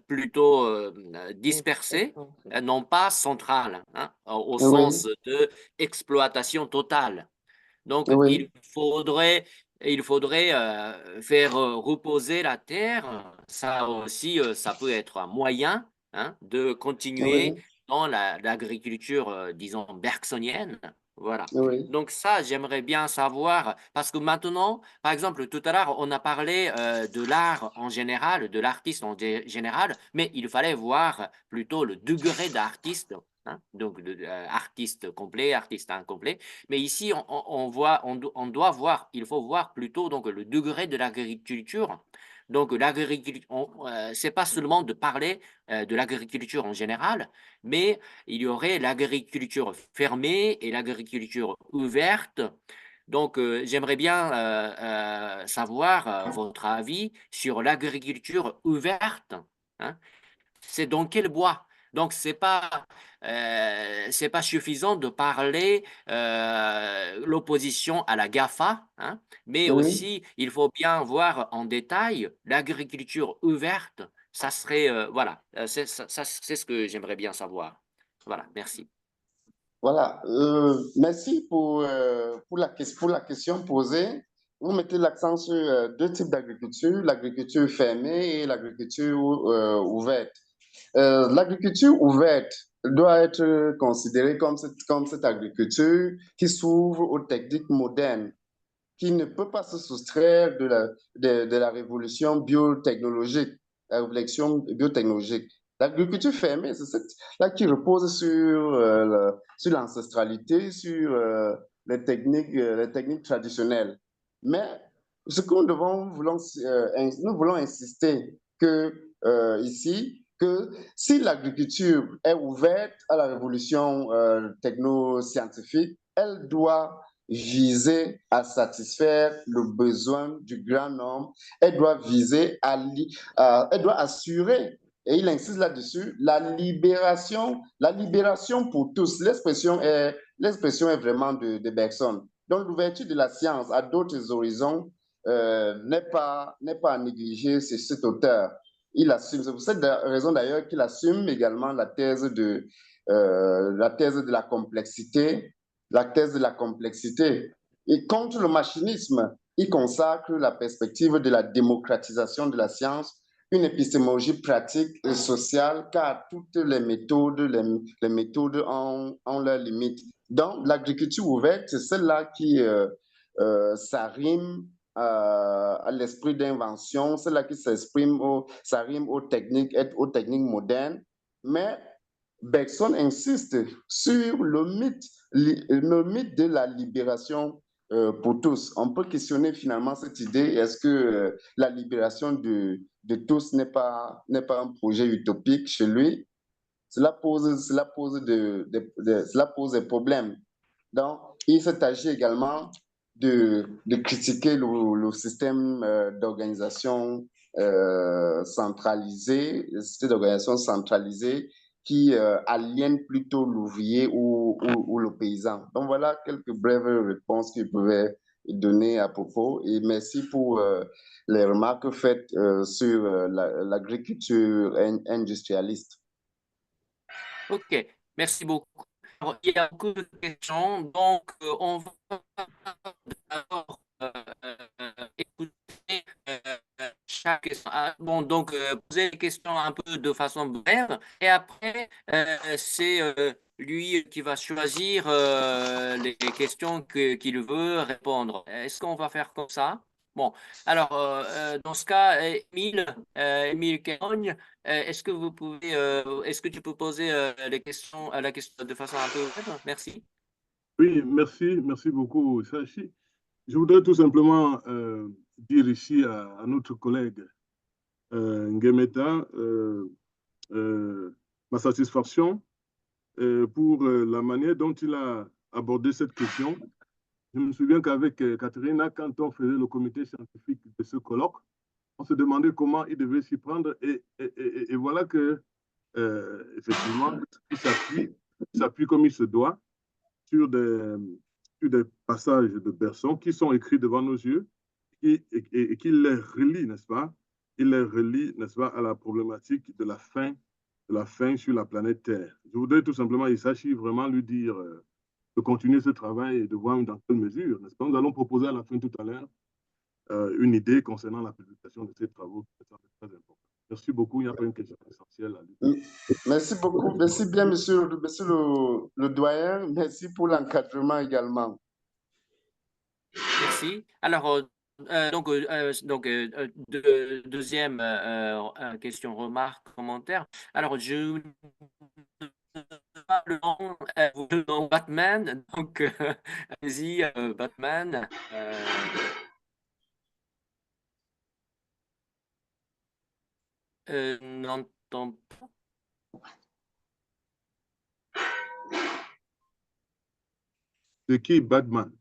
plutôt dispersée, non pas centrale, hein, au Oui, sens de exploitation totale. Donc, oui, il faudrait faire reposer la terre. Ça aussi, ça peut être un moyen, hein, de continuer oui, dans l'agriculture, disons, bergsonienne. Voilà. oui, Donc ça, j'aimerais bien savoir, parce que maintenant, par exemple, tout à l'heure, on a parlé de l'art en général, de l'artiste en général, mais il fallait voir plutôt le degré d'artiste, hein, donc artiste complet, artiste incomplet. Mais ici, on doit voir, il faut voir plutôt donc, le degré de l'agriculture. Donc, l'agriculture, c'est pas seulement de parler de l'agriculture en général, mais il y aurait l'agriculture fermée et l'agriculture ouverte. Donc, j'aimerais bien savoir votre avis sur l'agriculture ouverte, hein. C'est dans quel bois? Donc, c'est pas suffisant de parler l'opposition à la GAFA, hein, mais oui. aussi, il faut bien voir en détail l'agriculture ouverte. Ça serait, voilà, c'est ce que j'aimerais bien savoir. Voilà, merci. Voilà. Merci pour la question posée. Vous mettez l'accent sur deux types d'agriculture, l'agriculture fermée et l'agriculture ouverte. L'agriculture ouverte doit être considérée comme cette agriculture qui s'ouvre aux techniques modernes, qui ne peut pas se soustraire de la révolution biotechnologique, la révolution biotechnologique. L'agriculture fermée, c'est là qui repose sur l'ancestralité, sur les techniques traditionnelles. Mais ce que nous voulons insister ici, que si l'agriculture est ouverte à la révolution techno-scientifique, elle doit viser à satisfaire le besoin du grand nombre, elle doit elle doit assurer, et il insiste là-dessus, la libération pour tous. L'expression est vraiment de Bergson. Donc l'ouverture de la science à d'autres horizons n'est pas à négliger, c'est cet auteur. Il assume, c'est pour cette raison d'ailleurs qu'il assume également la thèse de la complexité, Et contre le machinisme, il consacre la perspective de la démocratisation de la science, une épistémologie pratique et sociale, car toutes les méthodes ont leurs limites. Donc, l'agriculture ouverte, c'est celle-là qui s'arrime à l'esprit d'invention, celle-là qui s'arrime aux techniques modernes, mais Bergson insiste sur le mythe de la libération pour tous. On peut questionner finalement cette idée. Est-ce que la libération de tous n'est pas un projet utopique chez lui? Cela pose des problèmes. Donc, il s'est agi également de critiquer le système d'organisation centralisé, qui aliène plutôt l'ouvrier ou le paysan. Donc, voilà quelques brèves réponses qu'il pouvait donner à propos. Et merci pour les remarques faites sur l'agriculture industrialiste. OK, merci beaucoup. Alors, il y a beaucoup de questions, donc on va d'abord écouter chaque question. Bon, donc poser les questions un peu de façon brève, et après, c'est lui qui va choisir les questions qu'il veut répondre. Est-ce qu'on va faire comme ça? Bon, alors, dans ce cas, Émile Kerogne, est-ce que tu peux poser la question de façon un peu brève? Merci. Oui, merci beaucoup, Sachi. Je voudrais tout simplement dire ici à notre collègue Ngemeta ma satisfaction pour la manière dont il a abordé cette question. Je me souviens qu'avec Catherine, quand on faisait le comité scientifique de ce colloque, on se demandait comment il devait s'y prendre. Et voilà que, effectivement, il s'appuie comme il se doit sur des passages de Bergson qui sont écrits devant nos yeux et qu'il les relie, n'est-ce pas? Il les relie, n'est-ce pas, à la problématique de la faim sur la planète Terre. Je voudrais tout simplement, il s'agit vraiment lui dire de continuer ce travail et de voir dans quelle mesure, n'est-ce pas? Nous allons proposer à la fin tout à l'heure une idée concernant la publication de ces travaux. C'est très important. Merci beaucoup. Il n'y a pas une question essentielle à lui. Merci beaucoup. Merci bien, monsieur le doyen. Merci pour l'encadrement également. Merci. Alors, deuxième question, remarque, commentaire. Alors, je le nom Batman, donc allez-y, Batman. N'entends pas. De qui Batman?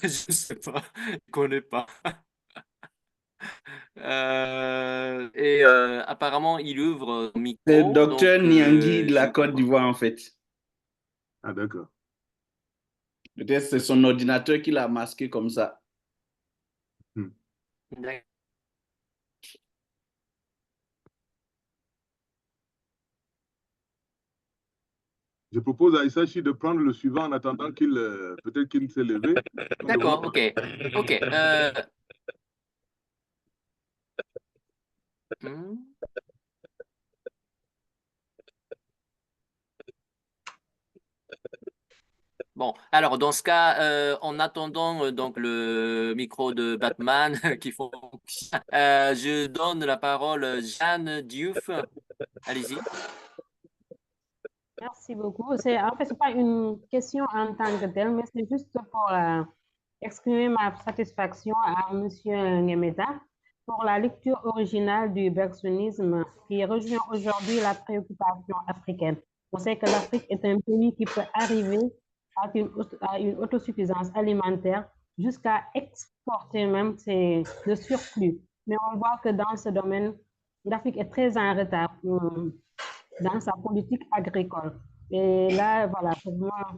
Je ne sais pas, je ne connais pas. Apparemment, il ouvre le micro. C'est le docteur Niangui de la Côte d'Ivoire, en fait. Ah, d'accord. Peut-être c'est son ordinateur qui l'a masqué comme ça. Je propose à Isachi de prendre le suivant en attendant qu'il peut-être qu'il s'est levé. D'accord, ok. Bon, alors dans ce cas, en attendant donc le micro de Batman qui fonctionne, je donne la parole à Jeanne Diouf. Allez-y. Merci beaucoup. En fait, ce n'est pas une question en tant que telle, mais c'est juste pour exprimer ma satisfaction à M. Ngemeta pour la lecture originale du bergsonisme qui rejoint aujourd'hui la préoccupation africaine. On sait que l'Afrique est un pays qui peut arriver à une autosuffisance alimentaire jusqu'à exporter même le surplus. Mais on voit que dans ce domaine, l'Afrique est très en retard dans sa politique agricole. Et là, voilà, pour moi,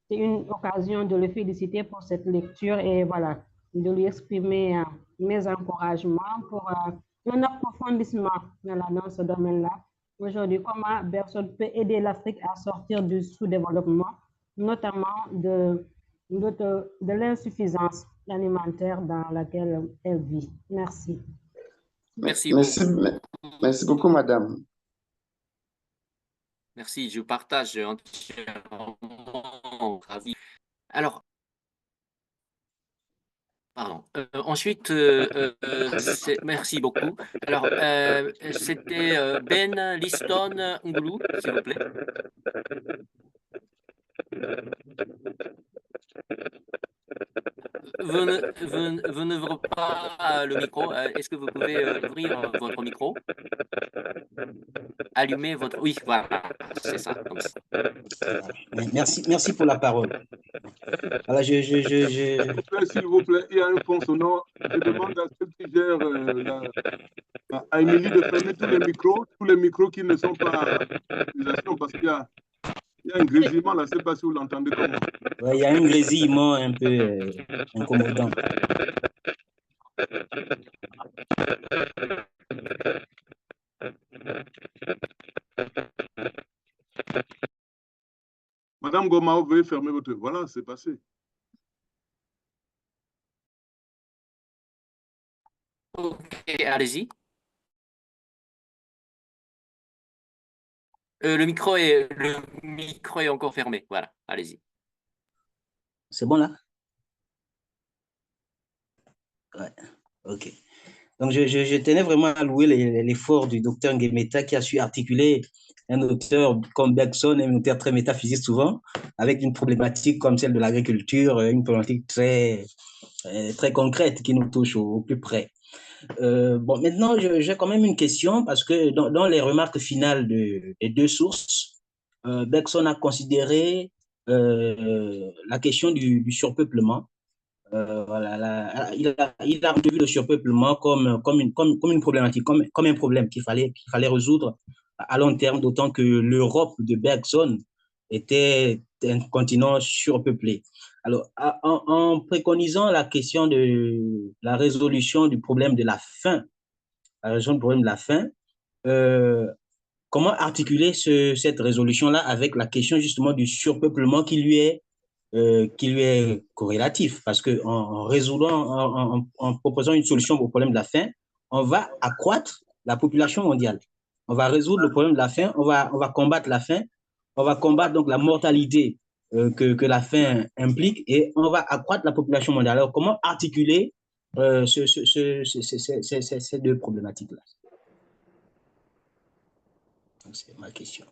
c'est une occasion de le féliciter pour cette lecture et voilà, de lui exprimer mes encouragements pour un approfondissement dans ce domaine-là. Aujourd'hui, comment Bergson peut aider l'Afrique à sortir du sous-développement, notamment de l'insuffisance alimentaire dans laquelle elle vit. Merci. Merci beaucoup, madame. Merci, je partage entièrement votre avis. Alors, pardon. Ensuite, merci beaucoup. Alors, c'était Ben Liston Ngoulou, s'il vous plaît. Vous n'ouvrez pas le micro. Est-ce que vous pouvez ouvrir votre micro? Allumer votre... Oui, voilà, c'est ça. Merci pour la parole. Voilà, S'il vous plaît, il y a un fond sonore. Je demande à ceux qui gèrent à Émilie de fermer tous les micros qui ne sont pas en utilisation parce qu'il y a un grésillement là, je ne sais pas si vous l'entendez comment. Ouais, il y a un grésillement un peu incommodant. Madame Goma, vous veuillez fermer votre... Voilà, c'est passé. Ok, allez-y. Le micro est encore fermé. Voilà, allez-y. C'est bon là? Ouais, ok. Donc, je tenais vraiment à louer l'effort du docteur Ngemeta qui a su articuler un auteur comme Bergson, un auteur très métaphysiste souvent, avec une problématique comme celle de l'agriculture, une problématique très concrète qui nous touche au plus près. Bon, maintenant, j'ai quand même une question parce que dans les remarques finales des deux sources, Bergson a considéré la question du surpeuplement. Voilà, il a vu le surpeuplement comme une problématique, comme un problème qu'il fallait résoudre à long terme, d'autant que l'Europe de Bergson était un continent surpeuplé. Alors, en préconisant la question de la résolution du problème de la faim, comment articuler cette résolution-là avec la question justement du surpeuplement qui lui est corrélatif? Parce qu'en en proposant une solution au problème de la faim, on va accroître la population mondiale. On va résoudre le problème de la faim, on va combattre la faim, on va combattre donc la mortalité que la faim implique et on va accroître la population mondiale. Alors, comment articuler ces deux problématiques-là? C'est ma question.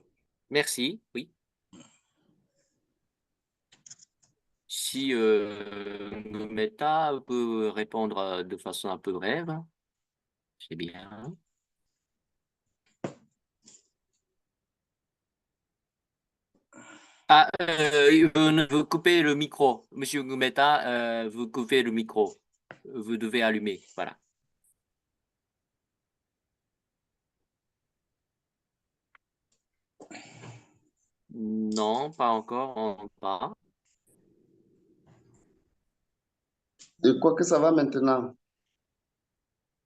Merci, oui. Si Ngumeta peut répondre de façon un peu brève, c'est bien. Ah, vous coupez le micro. Monsieur Ngumeta, vous coupez le micro. Vous devez allumer, voilà. Non, pas encore, on va. Je crois que ça va maintenant.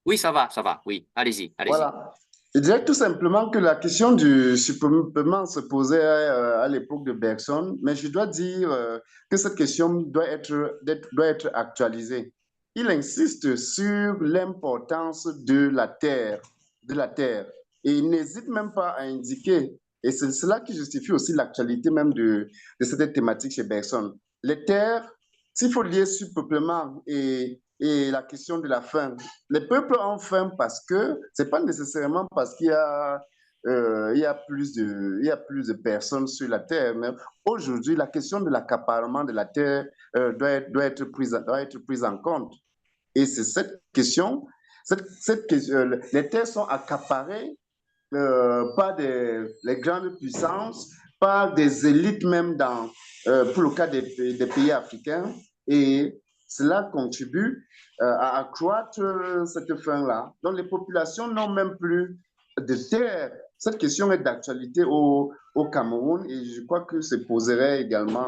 Oui, ça va, oui. Allez-y, allez-y. Voilà. Je dirais tout simplement que la question du surpeuplement se posait à l'époque de Bergson, mais je dois dire que cette question doit être actualisée. Il insiste sur l'importance de la terre, et il n'hésite même pas à indiquer, et c'est cela qui justifie aussi l'actualité même de cette thématique chez Bergson. Les terres, s'il faut lier surpeuplement et la question de la faim. Les peuples ont faim parce que, ce n'est pas nécessairement parce qu'il y a plus de personnes sur la terre, mais aujourd'hui, la question de l'accaparement de la terre doit être prise en compte. Et c'est cette question, les terres sont accaparées par les grandes puissances, par des élites même pour le cas des pays africains, et cela contribue à accroître cette faim-là. Donc les populations n'ont même plus de terre. Cette question est d'actualité au Cameroun et je crois que se poserait également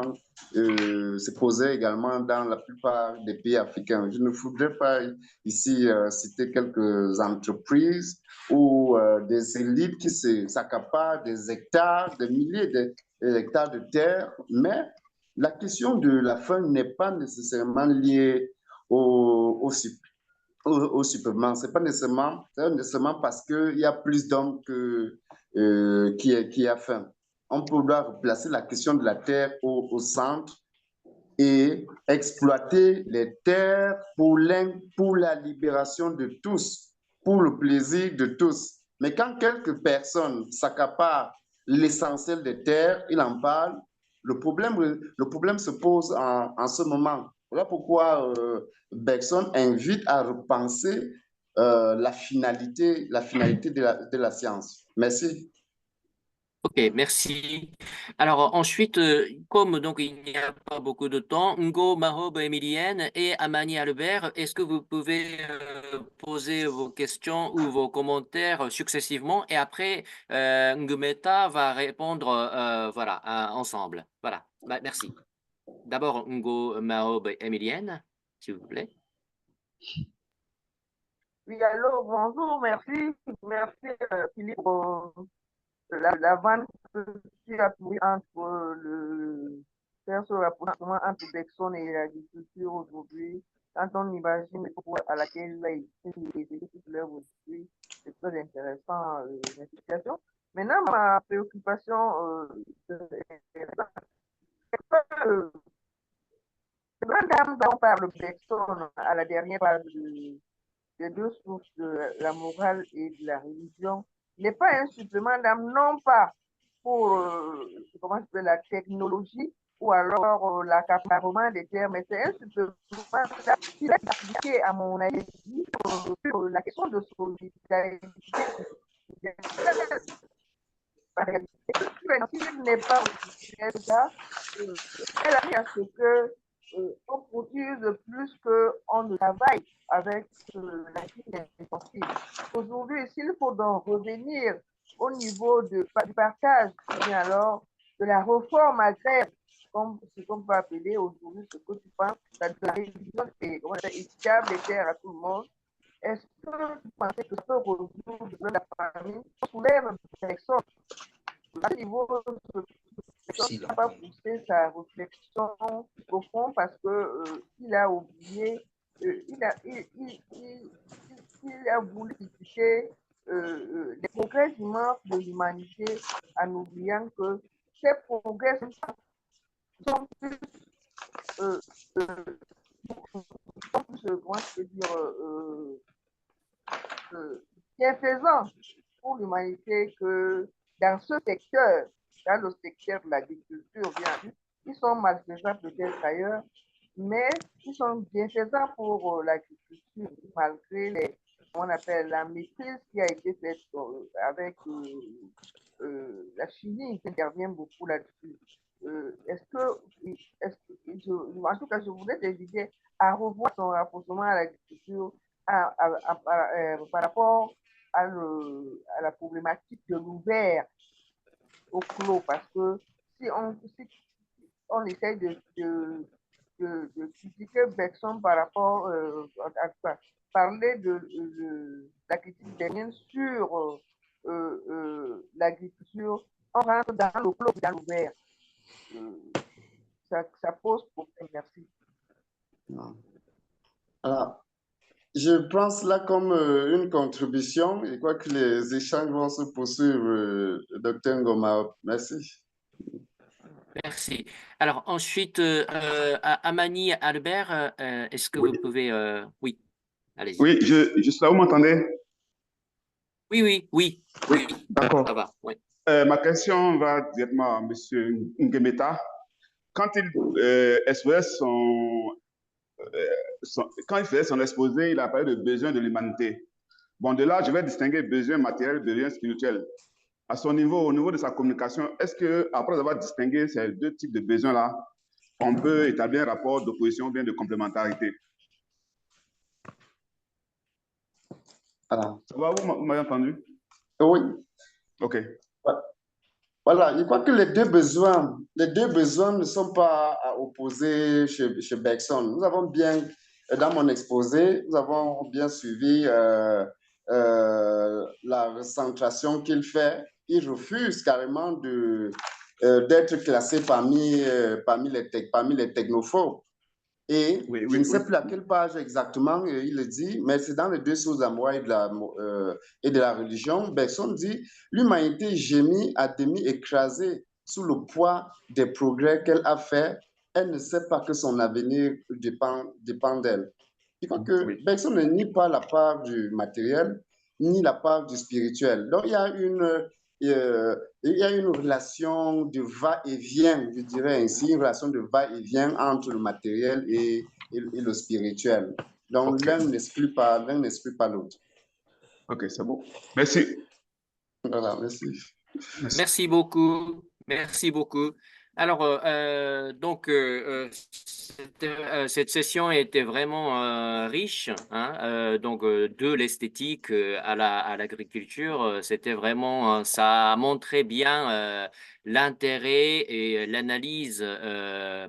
dans la plupart des pays africains. Je ne voudrais pas ici citer quelques entreprises ou des élites qui s'accaparent des hectares, des milliers d'hectares de terre, mais la question de la faim n'est pas nécessairement liée au supplément. Ce n'est pas nécessairement parce qu'il y a plus d'hommes qui a faim. On pourra replacer la question de la terre au centre et exploiter les terres pour la libération de tous, pour le plaisir de tous. Mais quand quelques personnes s'accaparent l'essentiel des terres, il en parle, le problème se pose en ce moment. Voilà pourquoi Bergson invite à repenser la finalité de la science. Merci. Ok, merci. Alors ensuite, comme donc il n'y a pas beaucoup de temps, Ngo, Mahob, Emilienne et Amani Albert, est-ce que vous pouvez poser vos questions ou vos commentaires successivement et après Ngumeta va répondre voilà, ensemble. Voilà, merci. D'abord Ngo, Mahob, Emilienne, s'il vous plaît. Oui, allô, bonjour, merci Philippe. La vanne qui a trouvé faire ce rapprochement entre Bergson et l'agriculture aujourd'hui, quand on imagine le propos à laquelle il a été toute l'œuvre aujourd'hui, c'est très intéressant l'explication. Maintenant, ma préoccupation dont parle Bergson à la dernière page des deux sources de la morale et de la religion n'est pas un supplément d'âme, non pas pour la technologie ou alors l'accaparement des terres, mais c'est un supplément d'âme qui est appliqué, à mon avis, sur la question de solidarité. S'il n'est pas là, elle a mis à ce que on produise plus qu'on ne travaille avec la vie intensive. Aujourd'hui, s'il faut donc revenir au niveau du partage, ou bien alors de la réforme agraire, comme ce qu'on peut appeler aujourd'hui ce que tu penses, la révision équitable des terres à tout le monde, est-ce que tu pensais que ce retour de la famille soulève personne à ce niveau n'a pas poussé sa réflexion au fond parce que il a oublié, il a voulu critiquer les progrès immenses de l'humanité en oubliant que ces progrès sont plus, comment je peux dire, bienfaisants pour l'humanité que dans ce secteur, dans le secteur de l'agriculture, bien, ils sont malfaisants peut-être ailleurs, mais ils sont bienfaisants pour l'agriculture, malgré les, on appelle la maîtrise qui a été faite avec la chimie qui intervient beaucoup là-dessus. En tout cas, je voulais t'inviter à revoir son rapprochement à l'agriculture par rapport à la problématique de l'ouvert au clos, parce que si on essaye de critiquer Bergson par rapport à parler de la critique des liens sur l'agriculture, on rentre dans le clos, dans l'ouvert. Ça pose problème. Merci. Alors, je prends cela comme une contribution et crois que les échanges vont se poursuivre, Dr Ngoma. Merci. Merci. Alors ensuite, Amani Albert, est-ce que vous pouvez... Oui, allez-y. Oui, je suis là, vous m'entendez? Oui. D'accord. Ça va, oui. Ma question va directement à M. Ngemeta. Quand il exposait quand il faisait son exposé, il a parlé de besoins de l'humanité. Bon, de là, je vais distinguer besoins matériels, besoins spirituels. À son niveau, au niveau de sa communication, est-ce que après avoir distingué ces deux types de besoins-là, on peut établir un rapport d'opposition ou bien de complémentarité? Alors, ça va, vous m'avez entendu? Oui. OK. Voilà, je crois que les deux besoins ne sont pas à opposer chez Bergson. Nous avons bien, dans mon exposé, nous avons bien suivi la recentration qu'il fait. Il refuse carrément d'être classé parmi les technophobes. Et je ne sais plus à quelle page exactement il le dit, mais c'est dans les deux sources d'amour et de la religion. Bergson dit « L'humanité gémit à demi écrasée sous le poids des progrès qu'elle a faits. Elle ne sait pas que son avenir dépend d'elle. » Je crois que Bergson ne nie pas la part du matériel, ni la part du spirituel. Donc, il y a une relation de va-et-vient, je dirais ainsi, une relation de va-et-vient entre le matériel et le spirituel. Donc, l'un n'exclut pas l'autre. OK, c'est bon. Merci. Voilà, merci. Merci beaucoup. Merci beaucoup. Alors, donc, cette session était vraiment riche, hein, donc de l'esthétique à l'agriculture. C'était vraiment, ça a montré bien l'intérêt et l'analyse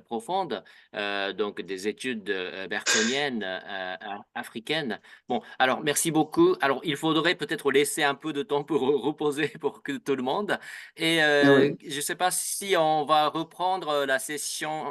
profonde donc des études bergsoniennes africaines. Bon, alors merci beaucoup. Alors, il faudrait peut-être laisser un peu de temps pour reposer pour que tout le monde. Et je ne sais pas si on va reprendre la session